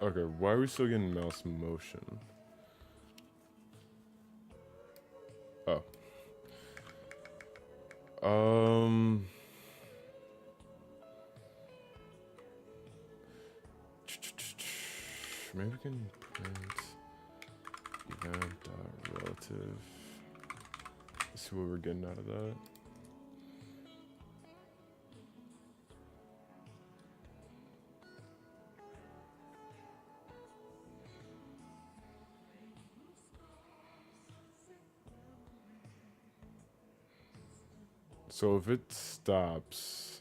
Okay, why are we still getting mouse motion? Oh. Maybe we can print event.relative. See what we're getting out of that. So if it stops,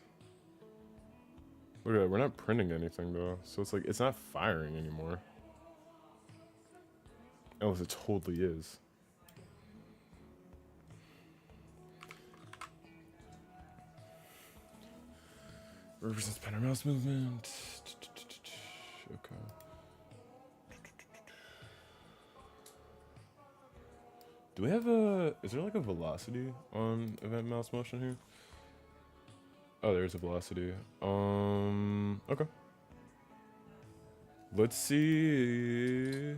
look at that, we're not printing anything though. So it's like, it's not firing anymore. Unless it totally is. Represents pen or mouse movement. Okay. Do we have is there like a velocity on event mouse motion here? Oh, there's a velocity. Okay. Let's see.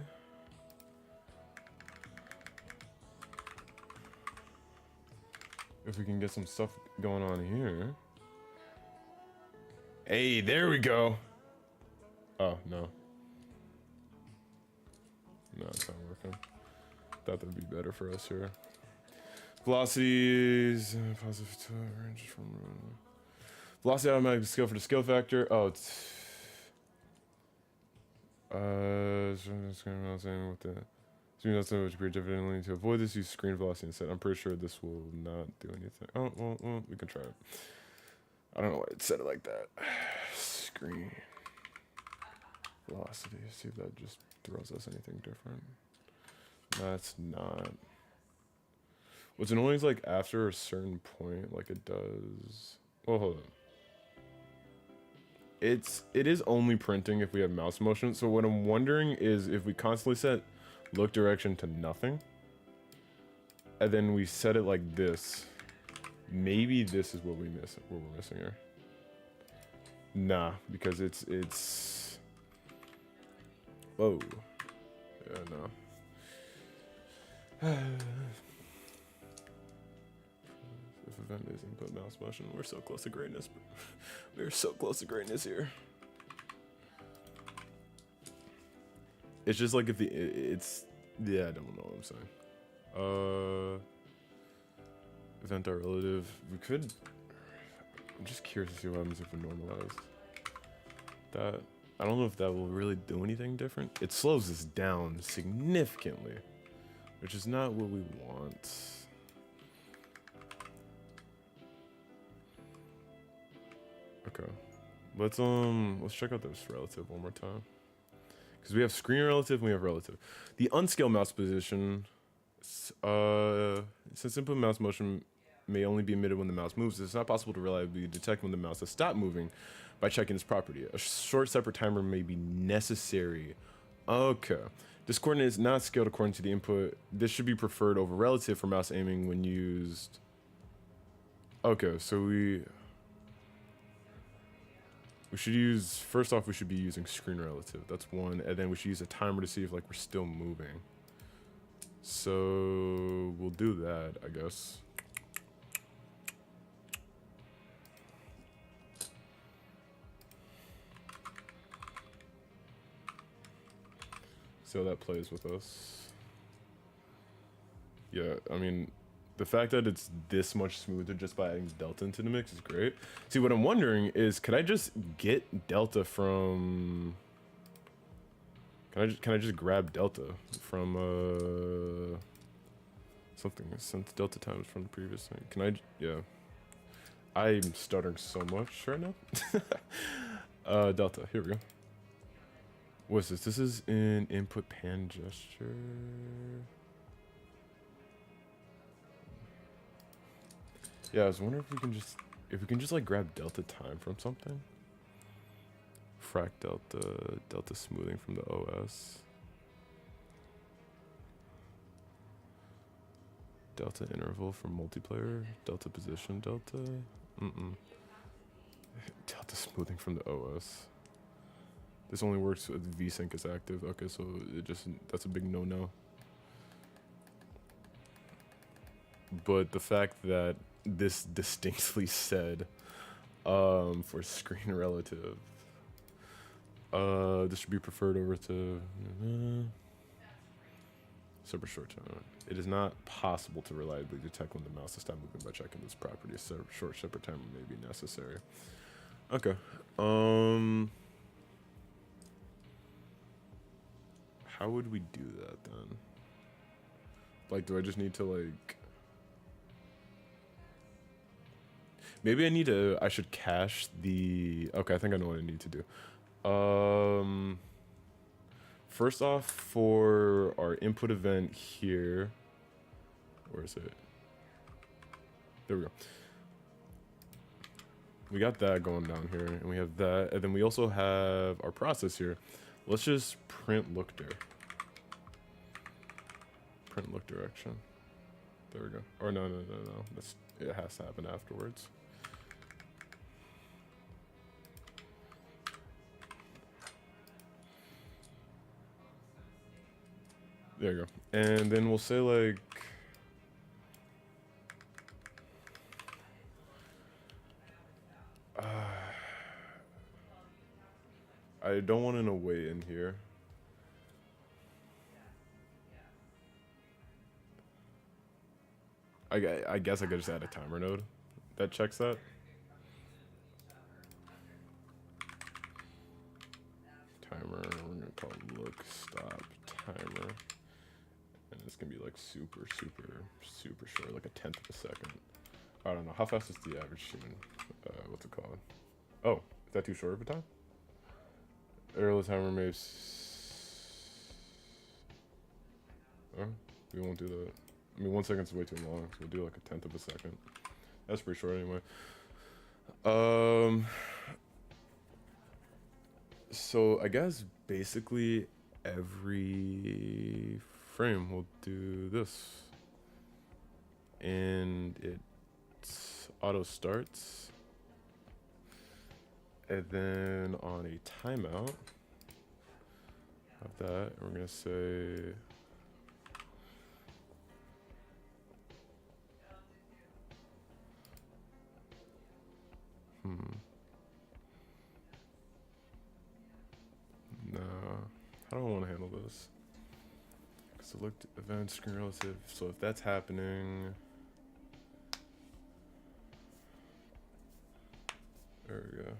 If we can get some stuff going on here. Hey, there we go. Oh, no. No, it's not working. Thought that'd be better for us here. Velocities, positive range from velocity automatic scale for the scale factor. Oh, it's with the that's so much great differently to avoid this. Use screen velocity instead. I'm pretty sure this will not do anything. Oh well, we can try it. I don't know why it said it like that. Screen velocity. See if that just throws us anything different. That's not. What's annoying is like after a certain point, like it does. Well, hold on. It is only printing if we have mouse motion. So what I'm wondering is if we constantly set look direction to nothing, and then we set it like this. Maybe this is what we miss. What we're missing here. Nah, because it's. Whoa. Yeah, no. If event is input mouse motion, we're so close to greatness. We're so close to greatness here. It's just like if the it's yeah, I don't know what I'm saying. Event our relative. We could. I'm just curious to see what happens if we normalize that. I don't know if that will really do anything different. It slows us down significantly, which is not what we want. Okay, let's check out this relative one more time, because we have screen relative and we have relative. The unscale mouse position, since input mouse motion may only be emitted when the mouse moves, it's not possible to reliably detect when the mouse has stopped moving by checking this property. A short separate timer may be necessary. Okay. This coordinate is not scaled according to the input. This should be preferred over relative for mouse aiming when used. Okay, so we should use, first off, we should be using screen relative. That's one. And then we should use a timer to see if like we're still moving. So we'll do that, I guess. See how that plays with us. Yeah, I mean, the fact that it's this much smoother just by adding delta into the mix is great. See, what I'm wondering is, could I just get delta from? Can I just grab delta from something since delta times from the previous thing? Can I? Yeah, I'm stuttering so much right now. Delta. Here we go. What's this? This is an input pan gesture. Yeah, I was wondering if we can just like grab delta time from something. Frac delta, delta smoothing from the OS. Delta interval from multiplayer, delta position, delta. Delta smoothing from the OS. This only works with VSync is active. Okay, so that's a big no-no. But the fact that this distinctly said for screen relative, this should be preferred over to super short time. It is not possible to reliably detect when the mouse is stopped moving by checking this property. So short separate time may be necessary. Okay. How would we do that then? Like, do I just need to like? Maybe I should cache the. Okay, I think I know what I need to do. First off, for our input event here, where is it? There we go. We got that going down here, and we have that, and then we also have our process here. Let's just print look dir. Print look direction. There we go. Or no. It has to happen afterwards. There you go. And then we'll say like I don't want an await in here. I guess I could just add a timer node that checks that. Timer, we're gonna call it look stop timer. And it's gonna be like super short, like a tenth of a second. I don't know, how fast is the average human? What's it called? Oh, is that too short of a time? Early timer may. Oh, we won't do that. I mean, 1 second is way too long, so we'll do like a tenth of a second. That's pretty short anyway. So I guess basically every frame will do this. And it auto starts. And then on a timeout of that, we're gonna say no. How do I want to handle this? Select event screen relative. So if that's happening, there we go.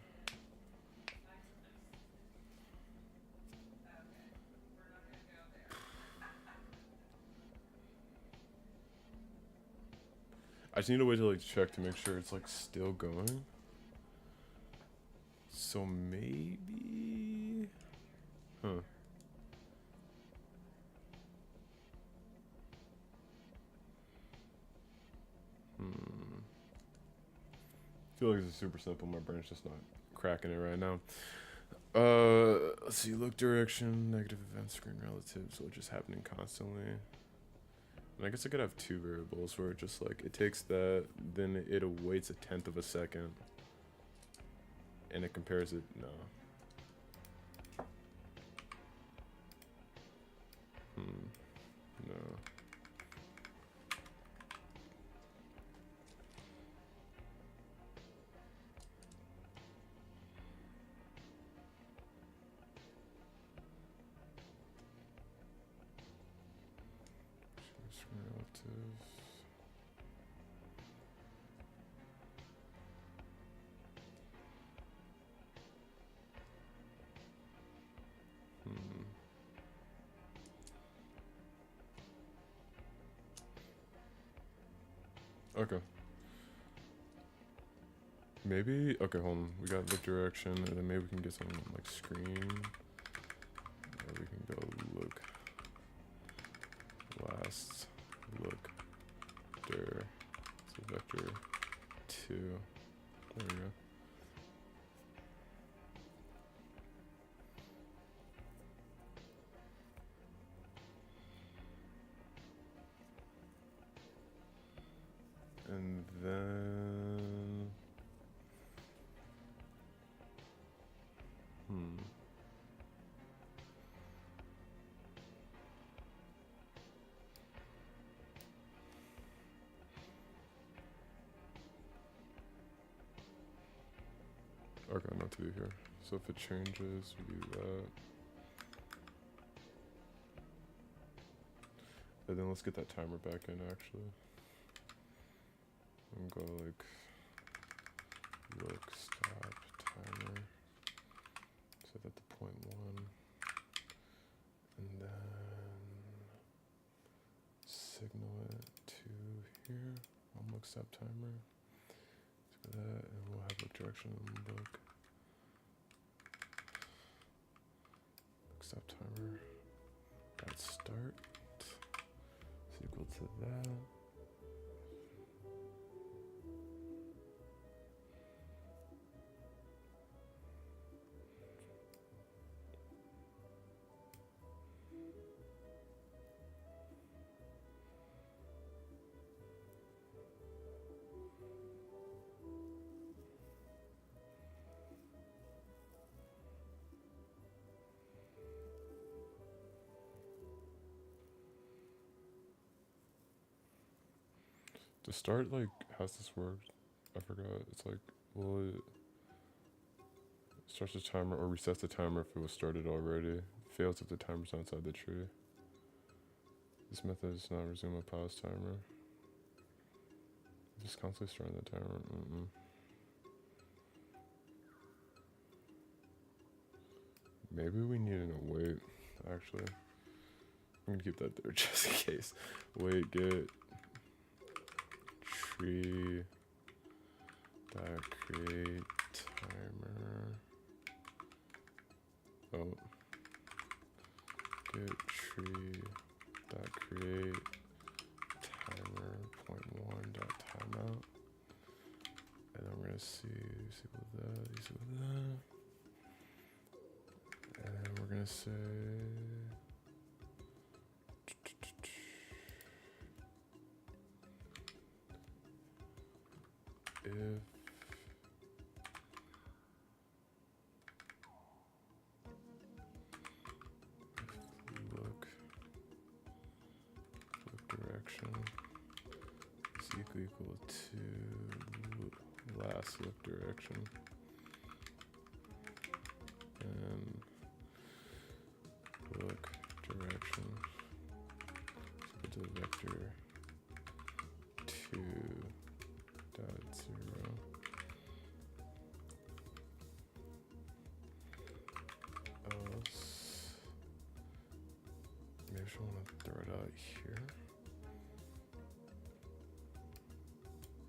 I just need a way to like check to make sure it's like still going. So maybe, huh? I feel like this is super simple. My brain's just not cracking it right now. Let's see. Look direction, negative event screen relative. So it's just happening constantly. And I guess I could have two variables where it just like it takes that, then it awaits a tenth of a second, and it compares it. No. No. Screen relative. Okay. Maybe, okay, hold on. We got look direction, and then maybe we can get something like screen. Or we can go look. Last look. Der. So vector 2. There we go. And then, okay, not to do here. So if it changes, we do that. And then let's get that timer back in actually. And go like look, stop, timer. Set that to 0.1. And then signal it to here. On look, stop, timer. Let's go that, and we'll have look direction and look. Look, stop, timer. Dot start. Is equal to that. To start, like, how's this work? I forgot. It's like, well, it starts the timer or resets the timer if it was started already. Fails if the timer's outside the tree. This method does not resume a pause timer. Just constantly starting the timer. Maybe we need an await, actually. I'm gonna keep that there just in case. Wait, get tree dot create timer. Oh, get tree dot create timer 0.1 dot timeout, and then we're gonna see equal that, and then we're gonna say if look direction is equal to last look direction, and look direction is equal to vector 2 dot 0. Else, maybe I want to throw it out here.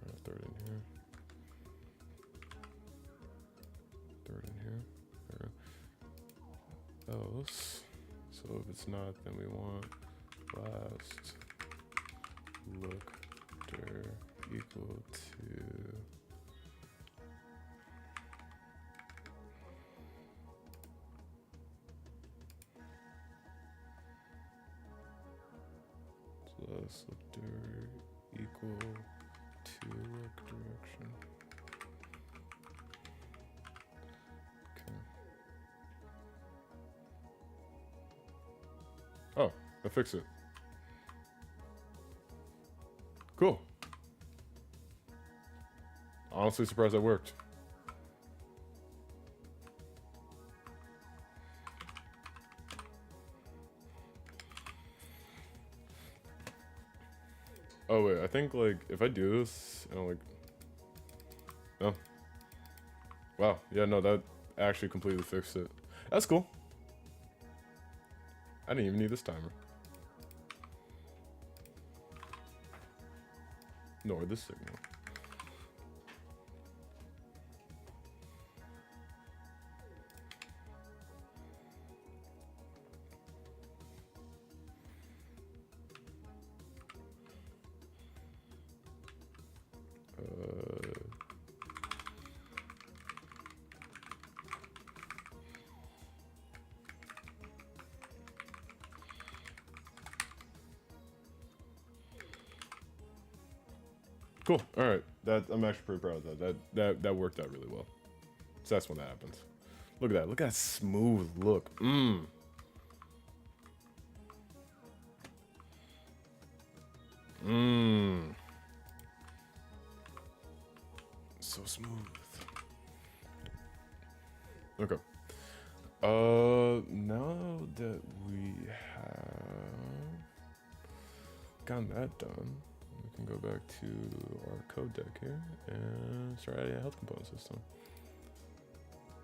I'm gonna throw it in here. Throw it in here. There we go. Else, so if it's not, then we want last look dir equal to last look dir equal to look direction. Okay. Oh, that fixed it. Cool. Honestly surprised that worked. Oh wait, I think like if I do this, and like, no, wow, yeah, no, that actually completely fixed it. That's cool. I didn't even need this timer. Nor this signal. Cool. All right. That I'm actually pretty proud of that worked out really well. So that's when that happens. Look at that. Look at that smooth look. Mmm. Mmm. So smooth. Okay. Now that we have gotten that done, we can go back to our code deck here and start adding a health component system.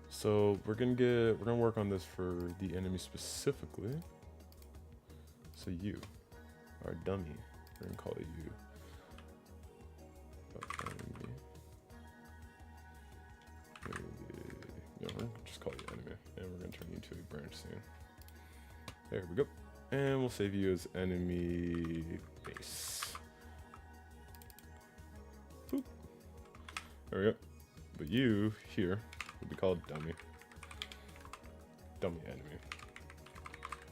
So we're gonna work on this for the enemy specifically. So you, our dummy, we're gonna call it you. Yeah, we're gonna just call you enemy, and we're gonna turn you into a branch soon. There we go, and we'll save you as enemy base. Boop. There we go. But you here will be called dummy. Dummy enemy,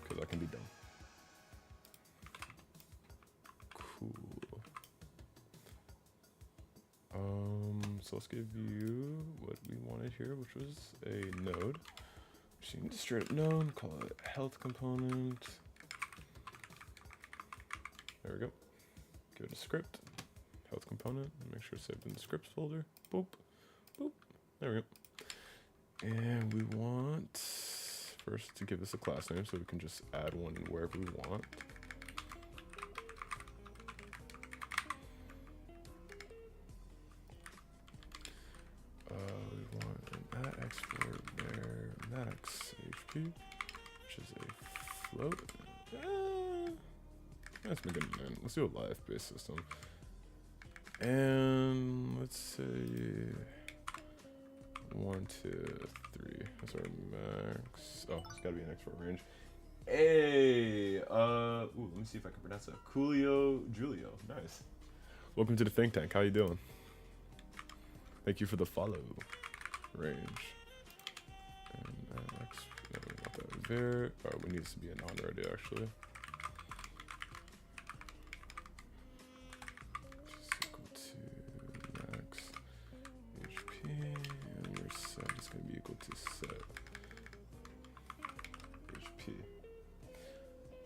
because I can be dumb. Cool. So let's give you what we wanted here, which was a node. Just need to straight up node, call it health component. There we go. Give it a script, health component, make sure it's saved in the scripts folder. Boop, boop. There we go. And we want first to give this a class name so we can just add one wherever we want. We want an @x for their max HP, which is a float. Let's make it an. Let's do a life-based system. And let's say 1, 2, 3. That's our max. Oh, it's gotta be an export range. Hey, ooh, let me see if I can pronounce that. Coolio Julio. Nice. Welcome to the think tank. How you doing? Thank you for the follow. Range. And max. No, we want that there. Oh, we need this to be a non-ready actually.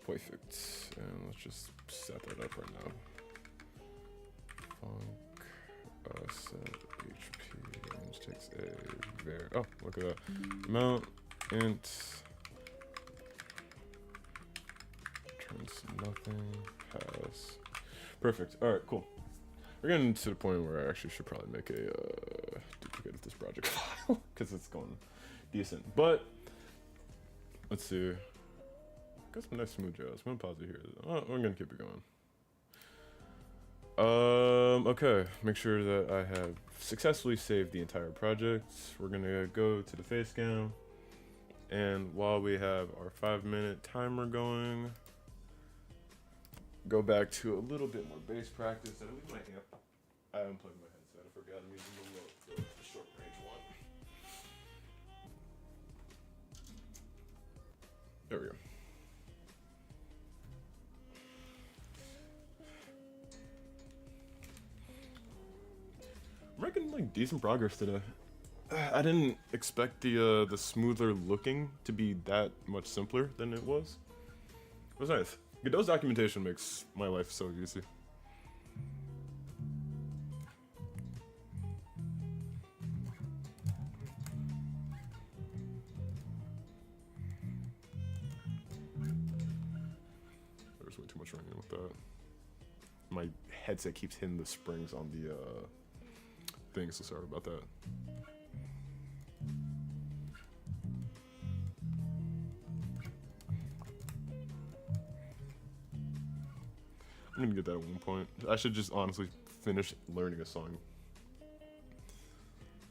Perfect, and let's just set that up right now. Func set HP, which takes a var. Oh, look at that. Amount int turns to nothing. Pass. Perfect. All right, cool. We're getting to the point where I actually should probably make a duplicate of this project file because it's going decent. But let's see. Got some nice smooth jobs. I'm gonna pause it here. Oh, we're gonna keep it going. Okay. Make sure that I have successfully saved the entire project. We're gonna go to the face cam, and while we have our 5-minute timer going, go back to a little bit more bass practice. I leave my amp. I unplugged my headset. I forgot I'm using the short range one. There we go. I'm making like decent progress today. I didn't expect the smoother looking to be that much simpler than it was. It was nice. Godot's documentation makes my life so easy. There's way too much running with that. my headset keeps hitting the springs on the thing, so sorry about that. I'm gonna get that at one point. I should just honestly finish learning a song.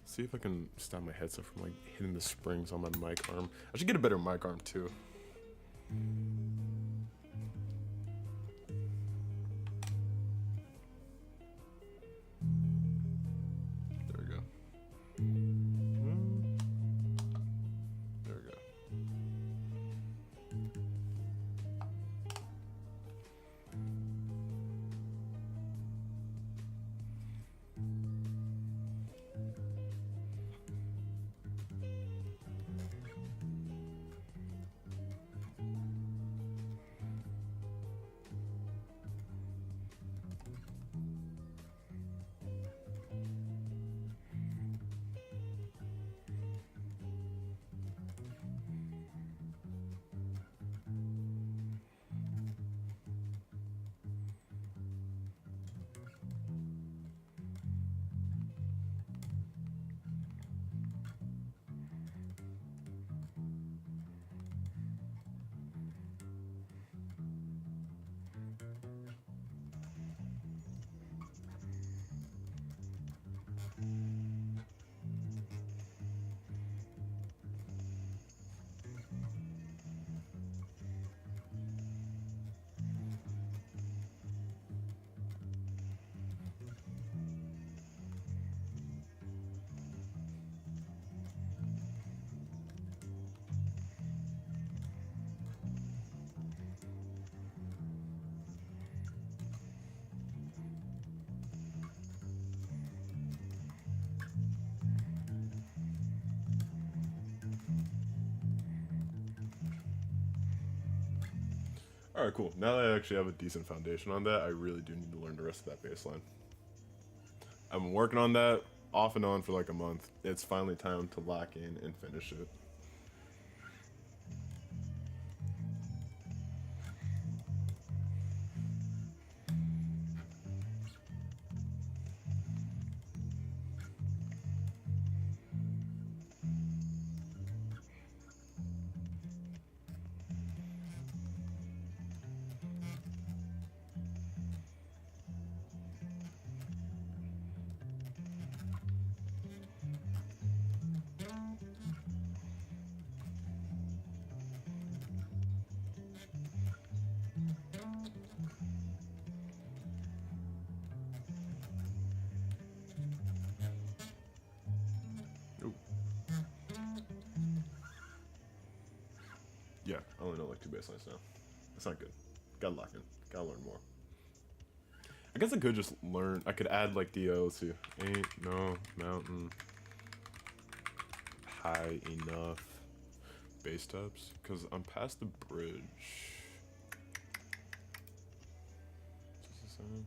See if I can stop my headset from like hitting the springs on my mic arm. I should get a better mic arm too. There we go. There we go. Alright, cool. Now that I actually have a decent foundation on that, I really do need to learn the rest of that bass line. I've been working on that off and on for like a month. It's finally time to lock in and finish it. Yeah, I only know like 2 bass lines now. That's not good. Gotta lock in. Gotta learn more. I guess I could just learn. I could add like the let's see, ain't no mountain high enough bass steps because I'm past the bridge. Is this the same?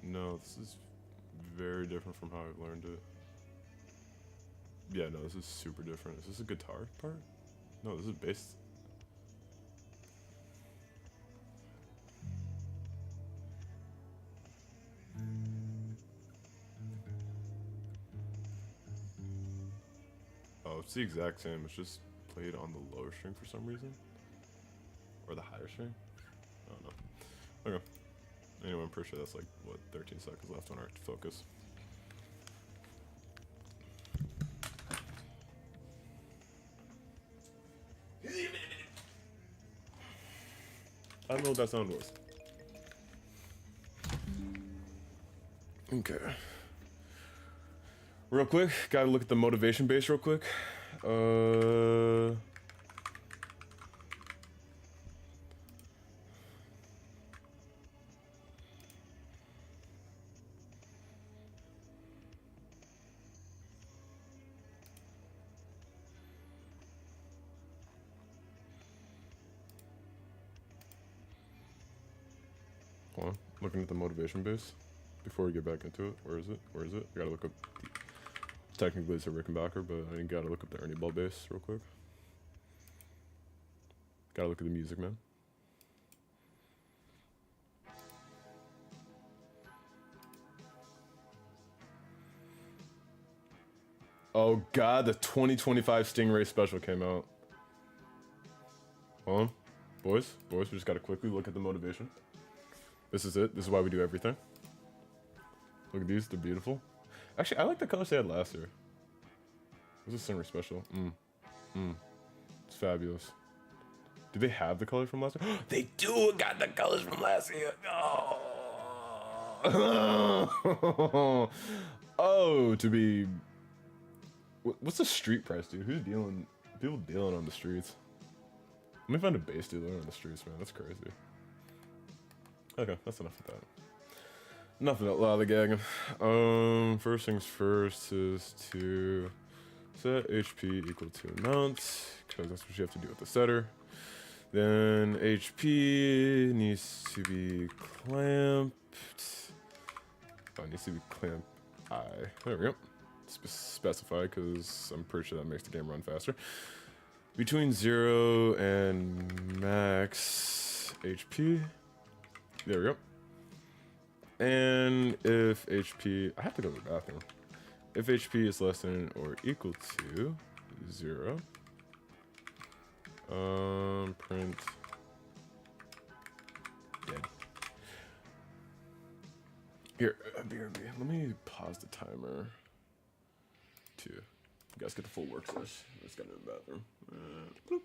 No, this is very different from how I've learned it. Yeah, no, this is super different. Is this a guitar part? No, this is bass. Oh, it's the exact same. It's just played on the lower string for some reason. Or the higher string. I don't know. Okay. Anyway, I'm pretty sure that's like, what, 13 seconds left on our focus. I don't know what that sound was. Okay. Real quick, gotta look at the motivation bass real quick. Hold on, looking at the motivation bass before we get back into it. Where is it? Where is it? I gotta look up. Technically, it's a Rickenbacker, but I gotta look up the Ernie Ball bass real quick. Gotta look at the music, man. Oh god, the 2025 Stingray special came out. Hold on. Boys, we just gotta quickly look at the motivation. This is it. This is why we do everything. Look at these, they're beautiful. Actually, I like the colors they had last year. This is a Stingray special. It's fabulous. Do they have the colors from last year? They do got the colors from last year. Oh, oh, to be. What's the street price, dude? Who's dealing? People dealing on the streets. Let me find a base dealer on the streets, man. That's crazy. Okay, that's enough of that. Enough of that lollygagging. First things first is to set HP equal to amount, because that's what you have to do with the setter. Then HP needs to be clamped. Oh, it needs to be clamp I. There we go. Specify, because I'm pretty sure that makes the game run faster. Between 0 and max HP. There we go. And if HP, I have to go to the bathroom. If HP is less than or equal to 0, print dead. Here, BRB, let me pause the timer to you guys get the full work session. I just got in the bathroom. Bloop.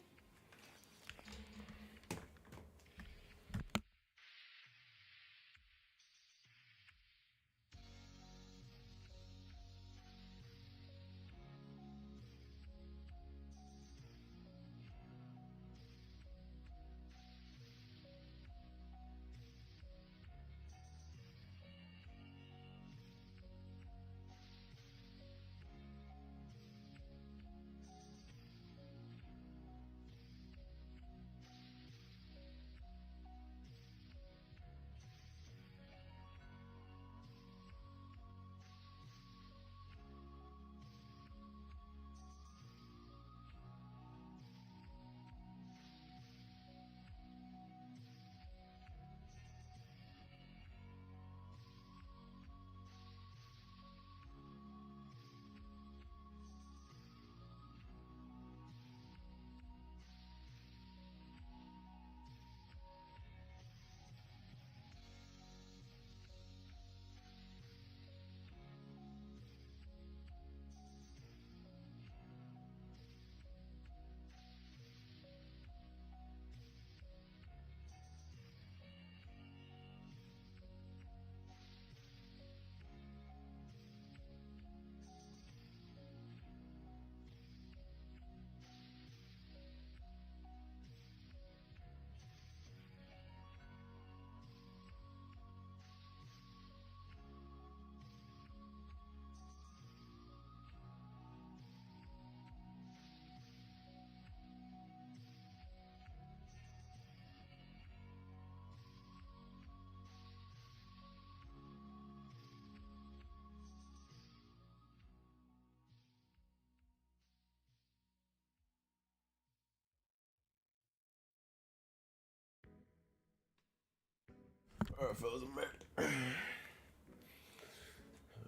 Alright, fellas, I'm ready.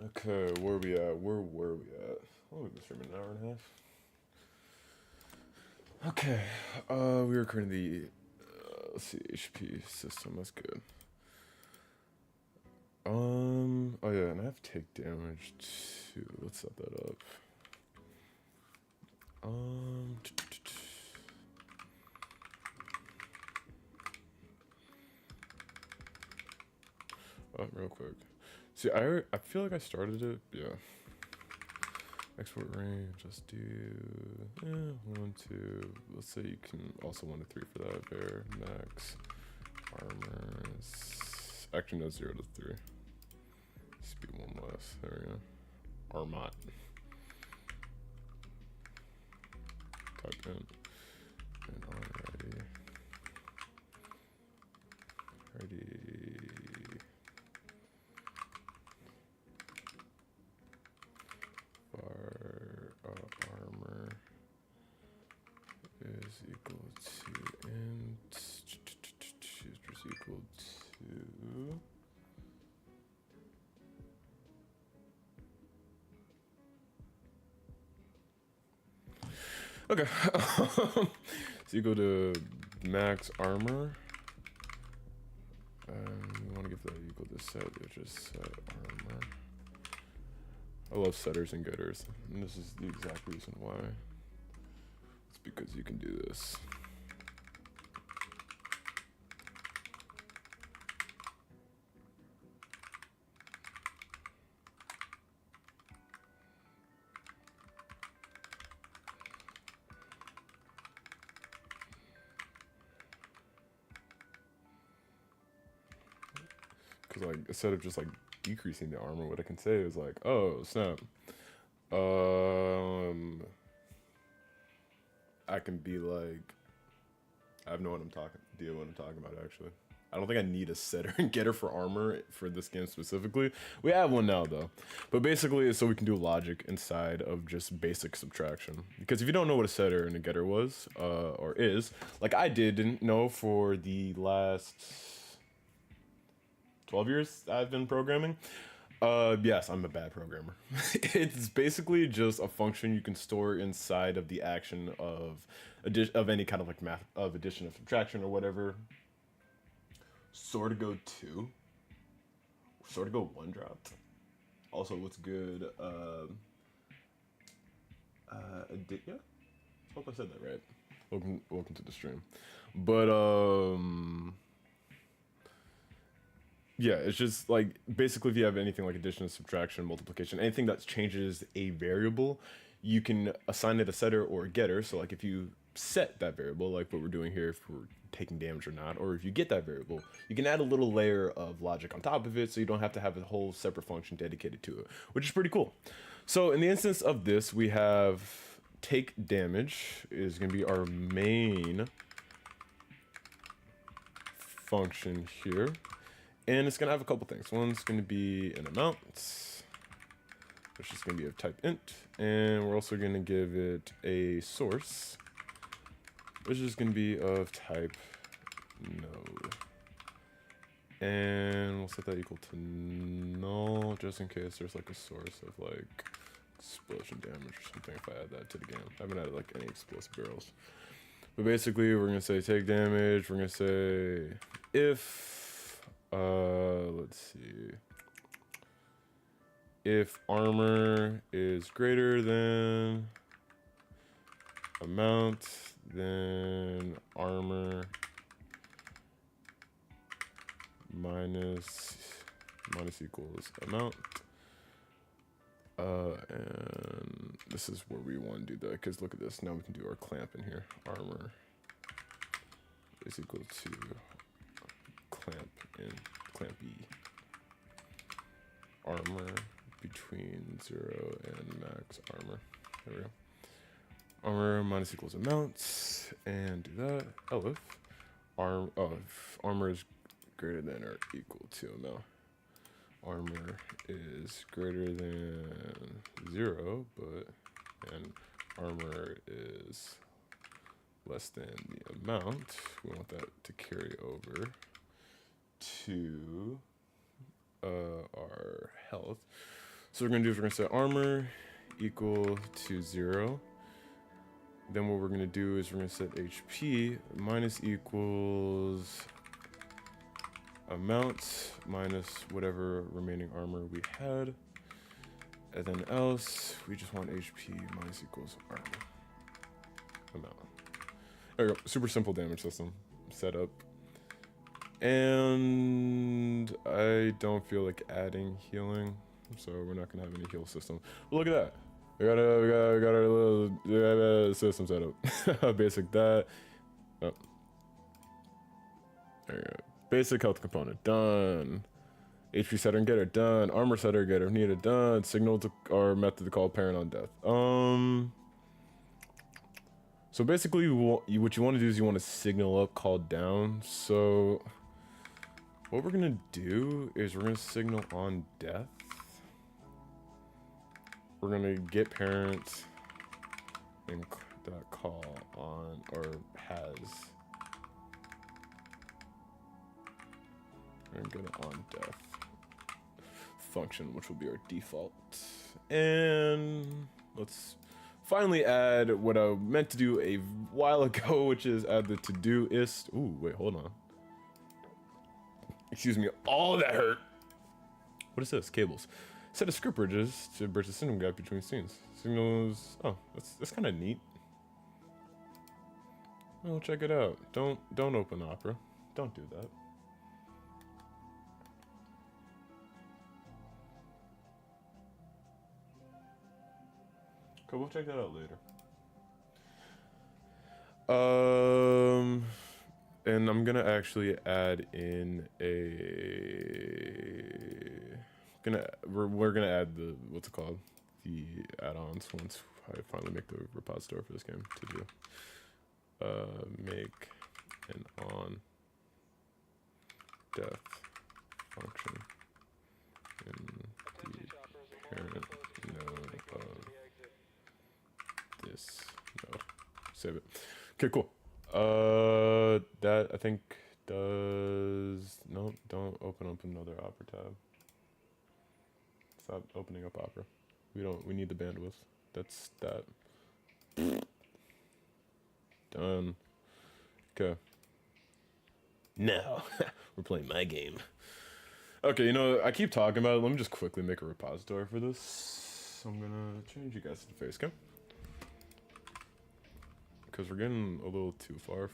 Okay, where are we at? Where were we at? Oh, we've been streaming an hour and a half. Okay, we were currently the, let's see, HP system, that's good. Oh yeah, and I have take damage too. Let's set that up. Real quick. See, I feel like I started it. Yeah. Export range. Just do 1, 2. Let's say you can also 1 to 3 for that. Bear max armor. Actually, no, 0 to 3. Speed 1 less. There we go. Armot. Type in and on ready. Ready. Armor is equal to int is equal to Okay. So you go to max armor. You want to give that equal to set, which is set armor. I love setters and getters, and this is the exact reason why. It's because you can do this. Because like instead of just like decreasing the armor, what I can say is like, oh snap, I can be like, I have no what I'm talking idea what I'm talking about actually. I don't think I need a setter and getter for armor for this game specifically. We have one now though, but basically it's so we can do logic inside of just basic subtraction. Because if you don't know what a setter and a getter was or is, like I didn't know for the last 12 years I've been programming. Yes, I'm a bad programmer. It's basically just a function you can store inside of the action of any kind of like math of addition or subtraction or whatever. Sort of go two. Sort of go one drop. Also, what's good? Yeah, hope I said that right. Welcome to the stream. But yeah, it's just like basically if you have anything like addition, subtraction, multiplication, anything that changes a variable, you can assign it a setter or a getter. So like if you set that variable, like what we're doing here, if we're taking damage or not, or if you get that variable, you can add a little layer of logic on top of it so you don't have to have a whole separate function dedicated to it, which is pretty cool. So in the instance of this, we have take damage is going to be our main function here. And it's going to have a couple things. One's going to be an amount, which is going to be of type int. And we're also going to give it a source, which is going to be of type node. And we'll set that equal to null, just in case there's like a source of like explosion damage or something if I add that to the game. I haven't added like any explosive barrels. But basically, we're going to say take damage. We're going to say if... let's see. If armor is greater than amount, then armor minus equals amount. And this is where we want to do that, because look at this. Now we can do our clamp in here. Armor is equal to clamp in clamp E. Armor between 0 and max armor. There we go. Armor minus equals amount, and do that. If armor is greater than or equal to amount. Armor is greater than 0, and armor is less than the amount. We want that to carry over to our health. So what we're gonna do is we're gonna set armor equal to 0. Then what we're gonna do is we're gonna set HP minus equals amount minus whatever remaining armor we had. And then else, we just want HP minus equals armor amount. There we go. Super simple damage system setup. And I don't feel like adding healing, so we're not gonna have any heal system. But look at that. We got our little system set up. Basic that. Oh. There you go. Basic health component done. HP setter and getter done. Armor setter and getter needed done. Signal to our method to call parent on death. So basically, what you want to do is you want to signal up, call down. So what we're gonna do is we're gonna signal on death. We're gonna get parent and that call on or has. We're gonna get it on death function, which will be our default. And let's finally add what I meant to do a while ago, which is add the Todoist. Ooh, wait, hold on. Excuse me. Oh, that hurt. What is this? Cables. Set of script bridges to bridge the signal gap between scenes. Signals. Oh, that's kind of neat. Oh, check it out. Don't open Opera. Don't do that. Cool, we'll check that out later. And I'm gonna actually add in we're gonna add the what's it called, the add-ons once I finally make the repository for this game to do. Make an on def function in the parent node of this node. Save it. Okay, cool. That I think does no. Don't open up another Opera tab. Stop opening up Opera. We need the bandwidth. That's that. Done. Okay. Now we're playing my game. Okay, you know, I keep talking about it. Let me just quickly make a repository for this. I'm gonna change you guys to the face cam. Because we're getting a little too far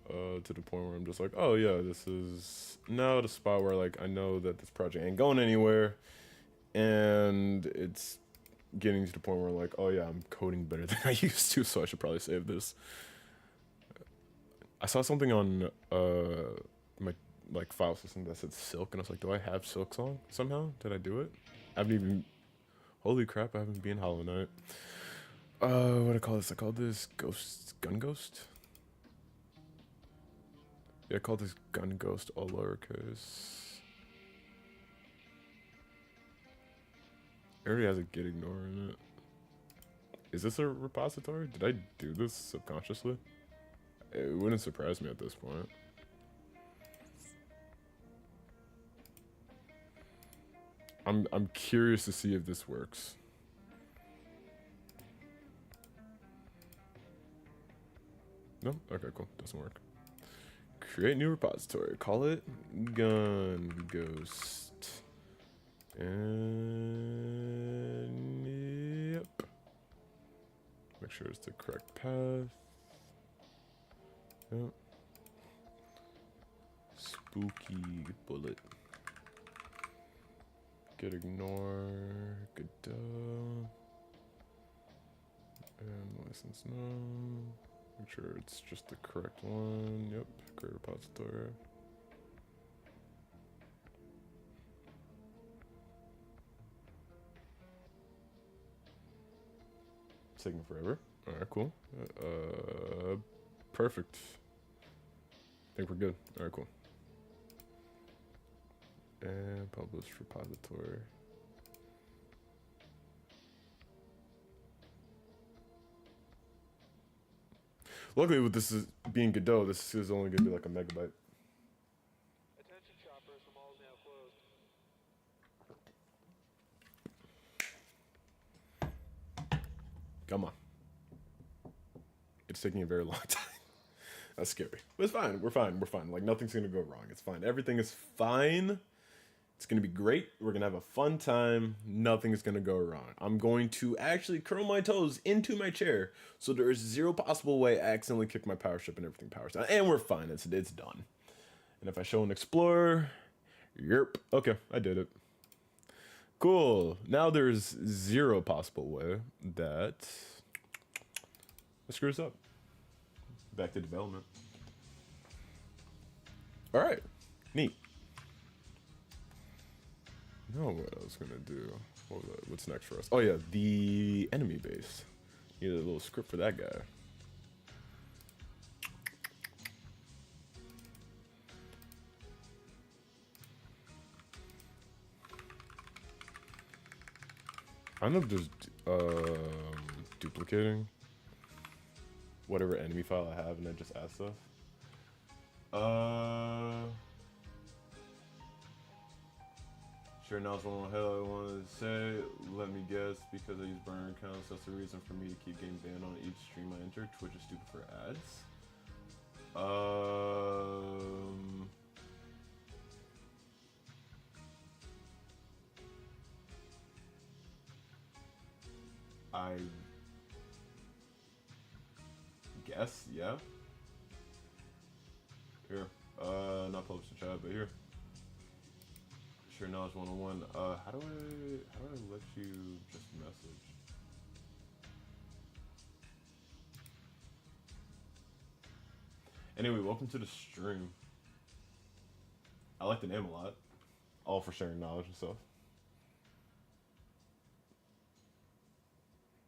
to the point where I'm just like, oh yeah, this is now the spot where like I know that this project ain't going anywhere, and it's getting to the point where like, oh yeah, I'm coding better than I used to, so I should probably save this. I saw something on my like file system that said Silk, and I was like, do I have Silk song somehow? Did I do it? I haven't even. Holy crap! I haven't been Hollow Knight. What do I call this? I call this Gun Ghost. Yeah, I call this Gun Ghost all lowercase. It already has a git ignore in it. Is this a repository? Did I do this subconsciously? It wouldn't surprise me at this point. I'm curious to see if this works. No? Okay, cool. Doesn't work. Create new repository. Call it Gun Ghost. And yep. Make sure it's the correct path. Yep. Spooky bullet. Git ignore. Godot. And license no. Make sure it's just the correct one. Yep, create repository. It's taking forever. Alright, cool. Perfect. I think we're good. Alright, cool. And publish repository. Luckily, with this is being Godot, this is only gonna be like a megabyte. Attention shoppers, the mall is now closed. Come on. It's taking a very long time. That's scary. But it's fine. We're fine. We're fine. Like, nothing's gonna go wrong. It's fine. Everything is fine. It's gonna be great. We're gonna have a fun time. Nothing is gonna go wrong. I'm going to actually curl my toes into my chair so there is zero possible way I accidentally kick my power strip and everything powers down. And we're fine. It's done. And if I show an explorer, yerp. Okay, I did it. Cool. Now there's zero possible way that I screw this up. Back to development. All right. Neat. No, what I was gonna do? What's next for us? Oh yeah, the enemy base. Need a little script for that guy. I end up just duplicating whatever enemy file I have and then just add stuff. Sure, now it's one hell I wanted to say. Let me guess, because I use burner accounts, that's the reason for me to keep getting banned on each stream I enter. Twitch is stupid for ads. I guess, yeah. Here, not publish the chat, but here. Sure, knowledge 101. How do I let you just message? Anyway, welcome to the stream. I like the name a lot. All for sharing knowledge and stuff.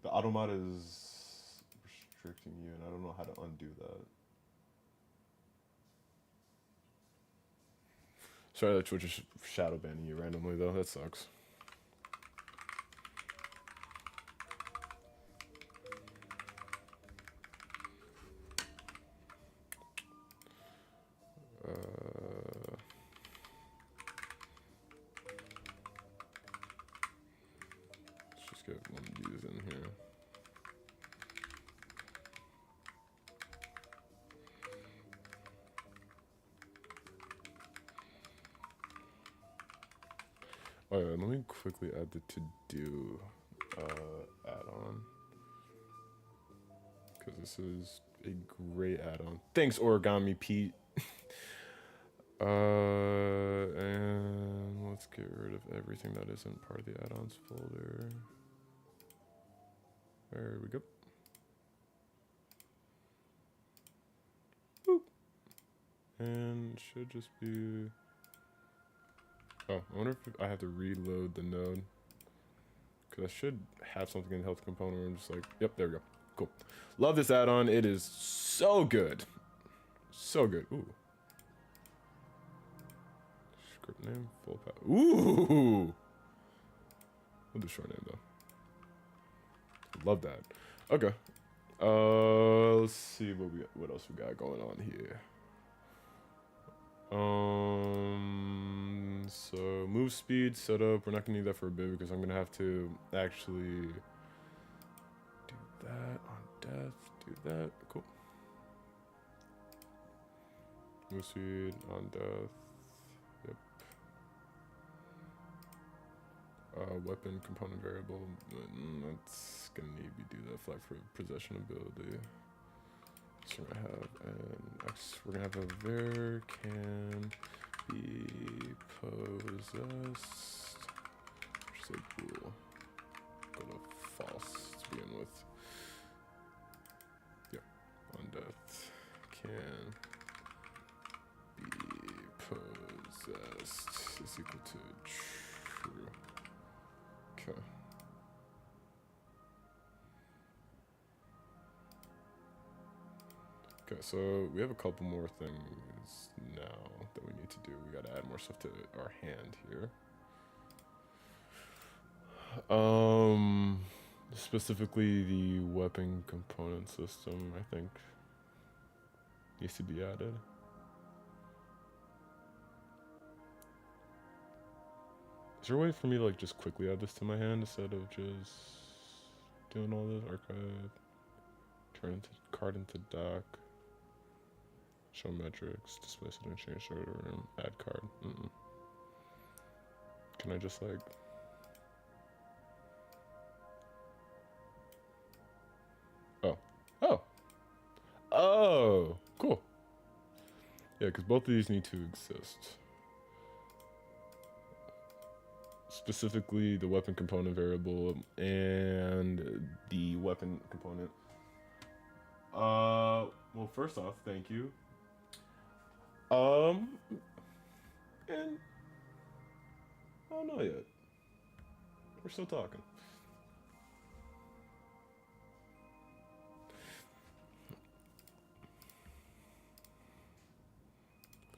The automod is restricting you, and I don't know how to undo that. Sorry that Twitch is shadow banning you randomly, though. That sucks. Let's just get one of these in here. Oh yeah, let me quickly add the to-do add-on. Because this is a great add-on. Thanks, Origami Pete. And let's get rid of everything that isn't part of the add-ons folder. There we go. Boop. And should just be... Oh, I wonder if I have to reload the node. Because I should have something in the health component where I'm just like, yep, there we go. Cool. Love this add-on. It is so good. So good. Ooh. Script name, full path. Ooh! We'll do short name, though. Love that. Okay. Let's see what else we got going on here. So move speed setup. We're not gonna need that for a bit because I'm gonna have to actually do that on death. Do that. Cool. Move speed on death. Yep. Weapon component variable. That's gonna need me do that flag for possession ability. So we're gonna have an X. We're gonna have a var can be possessed. Just say bool. Go to false to begin with. Yep. On death can be possessed is equal to true. Okay. Okay, so we have a couple more things now that we need to do. We gotta add more stuff to our hand here. Specifically the weapon component system, I think, needs to be added. Is there a way for me to like just quickly add this to my hand instead of just doing all this? Archive, turn into card into dock. Show metrics, display setting, change server room, add card. Can I just like... Oh. Oh! Oh! Cool. Yeah, because both of these need to exist. Specifically, the weapon component variable and the weapon component. Well, first off, thank you. And I don't know yet. We're still talking.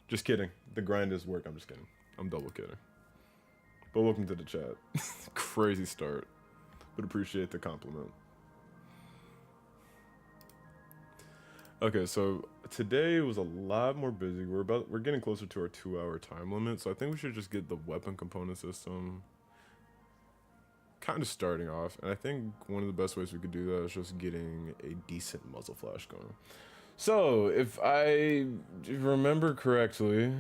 Just kidding. The grind is work. I'm just kidding. I'm double kidding. But welcome to the chat. Crazy start. But appreciate the compliment. Okay, so today was a lot more busy. We're getting closer to our 2 hour time limit, so I think we should just get the weapon component system kind of starting off. And I think one of the best ways we could do that is just getting a decent muzzle flash going. So if I remember correctly,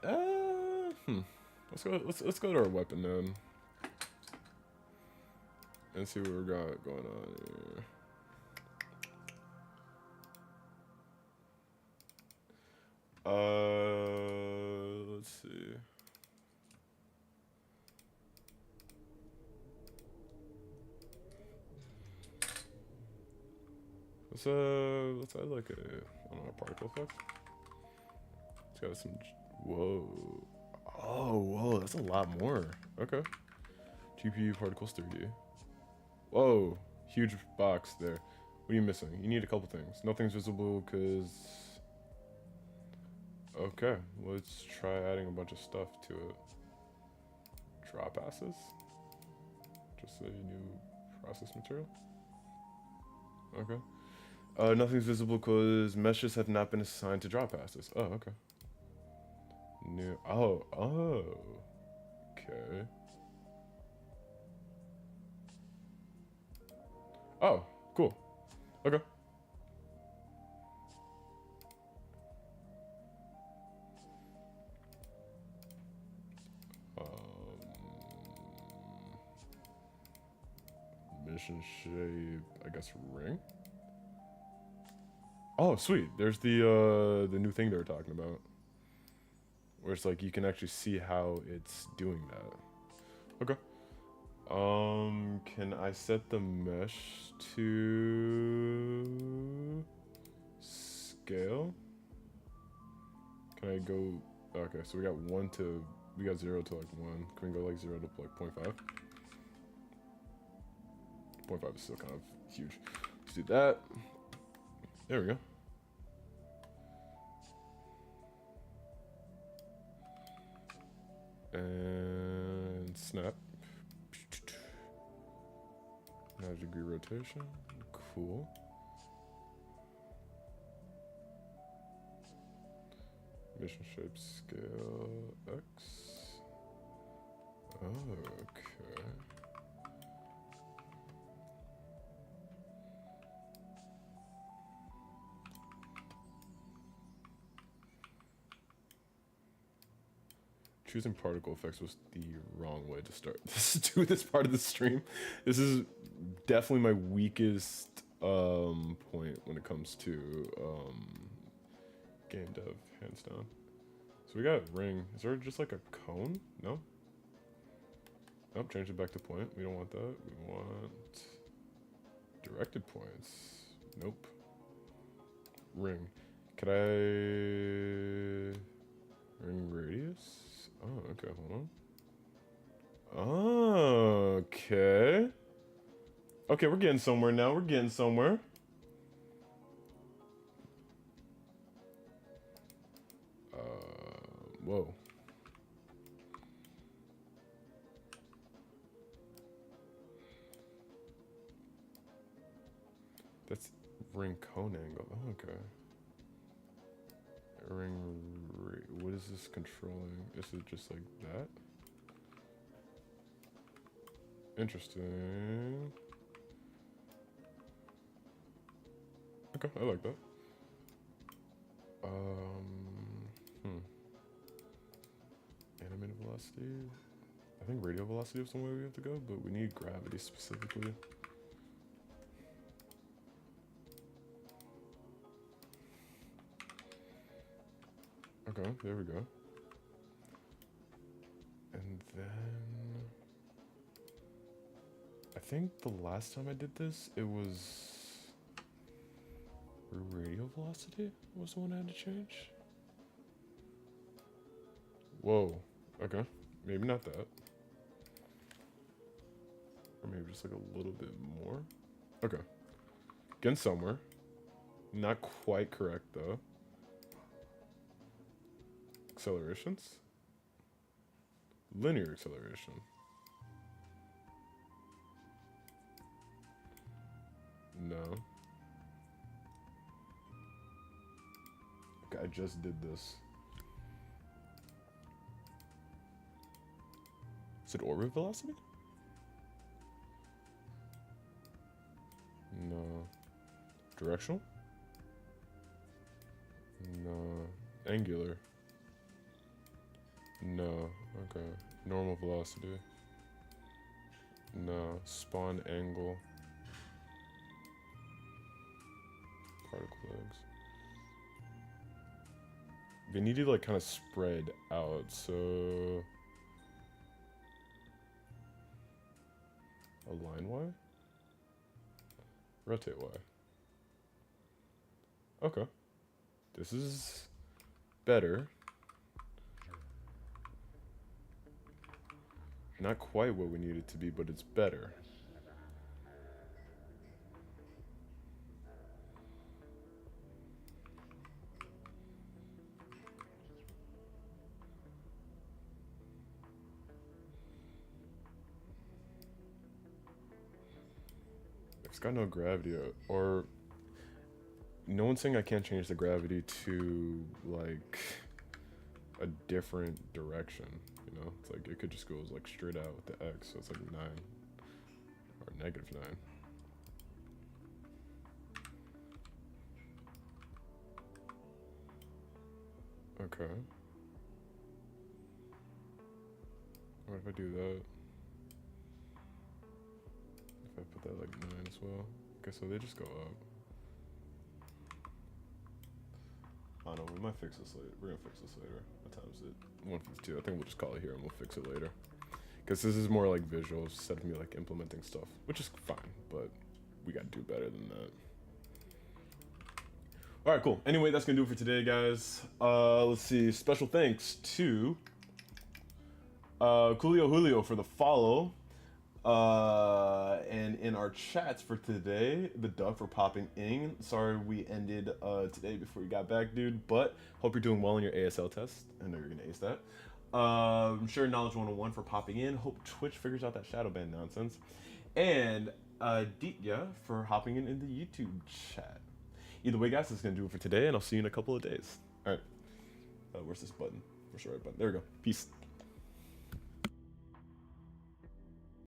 let's go. Let's go to our weapon node and see what we got going on here. Let's see. Let's add like a, I don't know, particle effect. It's got some, whoa. Oh, whoa, that's a lot more. Okay. GPU particles 3D. Whoa, huge box there. What are you missing? You need a couple things. Nothing's visible because, okay, let's try adding a bunch of stuff to it. Drop asses. Just a new process material. Okay. Nothing's visible because meshes have not been assigned to drop passes. Oh, okay. New. Oh. Okay. Oh, cool. Okay. Mission shape, I guess ring. Oh, sweet. There's the new thing they were talking about, where it's like you can actually see how it's doing that. Okay. Can I set the mesh to scale? Can I go? Okay, so we got 0 to like 1. Can we go like 0 to like 0.5? 0.5 is still kind of huge. Let's do that. There we go. And snap. 90-degree rotation. Cool. Mission shape scale X. Okay. Choosing particle effects was the wrong way to start do this part of the stream. This is definitely my weakest point when it comes to game dev, hands down. So we got ring. Is there just like a cone? No? Nope, change it back to point. We don't want that. We want directed points. Nope. Ring. Could I ring radius? Oh, okay, hold on. Okay. Okay, we're getting somewhere now. We're getting somewhere. Whoa. That's ring cone angle. Oh, okay. What is this controlling? Is it just like that? Interesting. Okay, I like that. Animated velocity. I think radial velocity is the way we have to go, but we need gravity specifically. Okay, there we go. And then I think the last time I did this, it was radial velocity was the one I had to change. Whoa. Okay. Maybe not that. Or maybe just like a little bit more. Okay. Getting somewhere. Not quite correct though. Accelerations. Linear acceleration. No. I just did this. Is it orbit velocity? No. Directional? No. Angular? No. Okay. Normal velocity? No. Spawn angle? Particle legs. They need to like kind of spread out, so align Y? Rotate Y. Okay. This is better. Not quite what we need it to be, but it's better. It's got no gravity, or no one's saying I can't change the gravity to like a different direction. You know, it's like it could just go like straight out with the X, so it's like 9 or negative 9. Okay. What if I do that? If I put that like 9 as well. Okay, so they just go up. I don't know, we might fix this later. We're gonna fix this later. What time is it? 1:52. I think we'll just call it here and we'll fix it later. Because this is more like visuals instead of me like implementing stuff, which is fine, but we gotta do better than that. All right, cool. Anyway, that's gonna do it for today, guys. Let's see. Special thanks to Coolio Julio for the follow. And in our chats for today, the Duck for popping in. Sorry we ended today before you got back, dude. But hope you're doing well in your ASL test. I know you're gonna ace that. I'm sure Knowledge 101 for popping in. Hope Twitch figures out that shadow ban nonsense. And Ditya for hopping in the YouTube chat. Either way, guys, that's gonna do it for today, and I'll see you in a couple of days. All right. Where's this button? Where's the right button? There we go. Peace.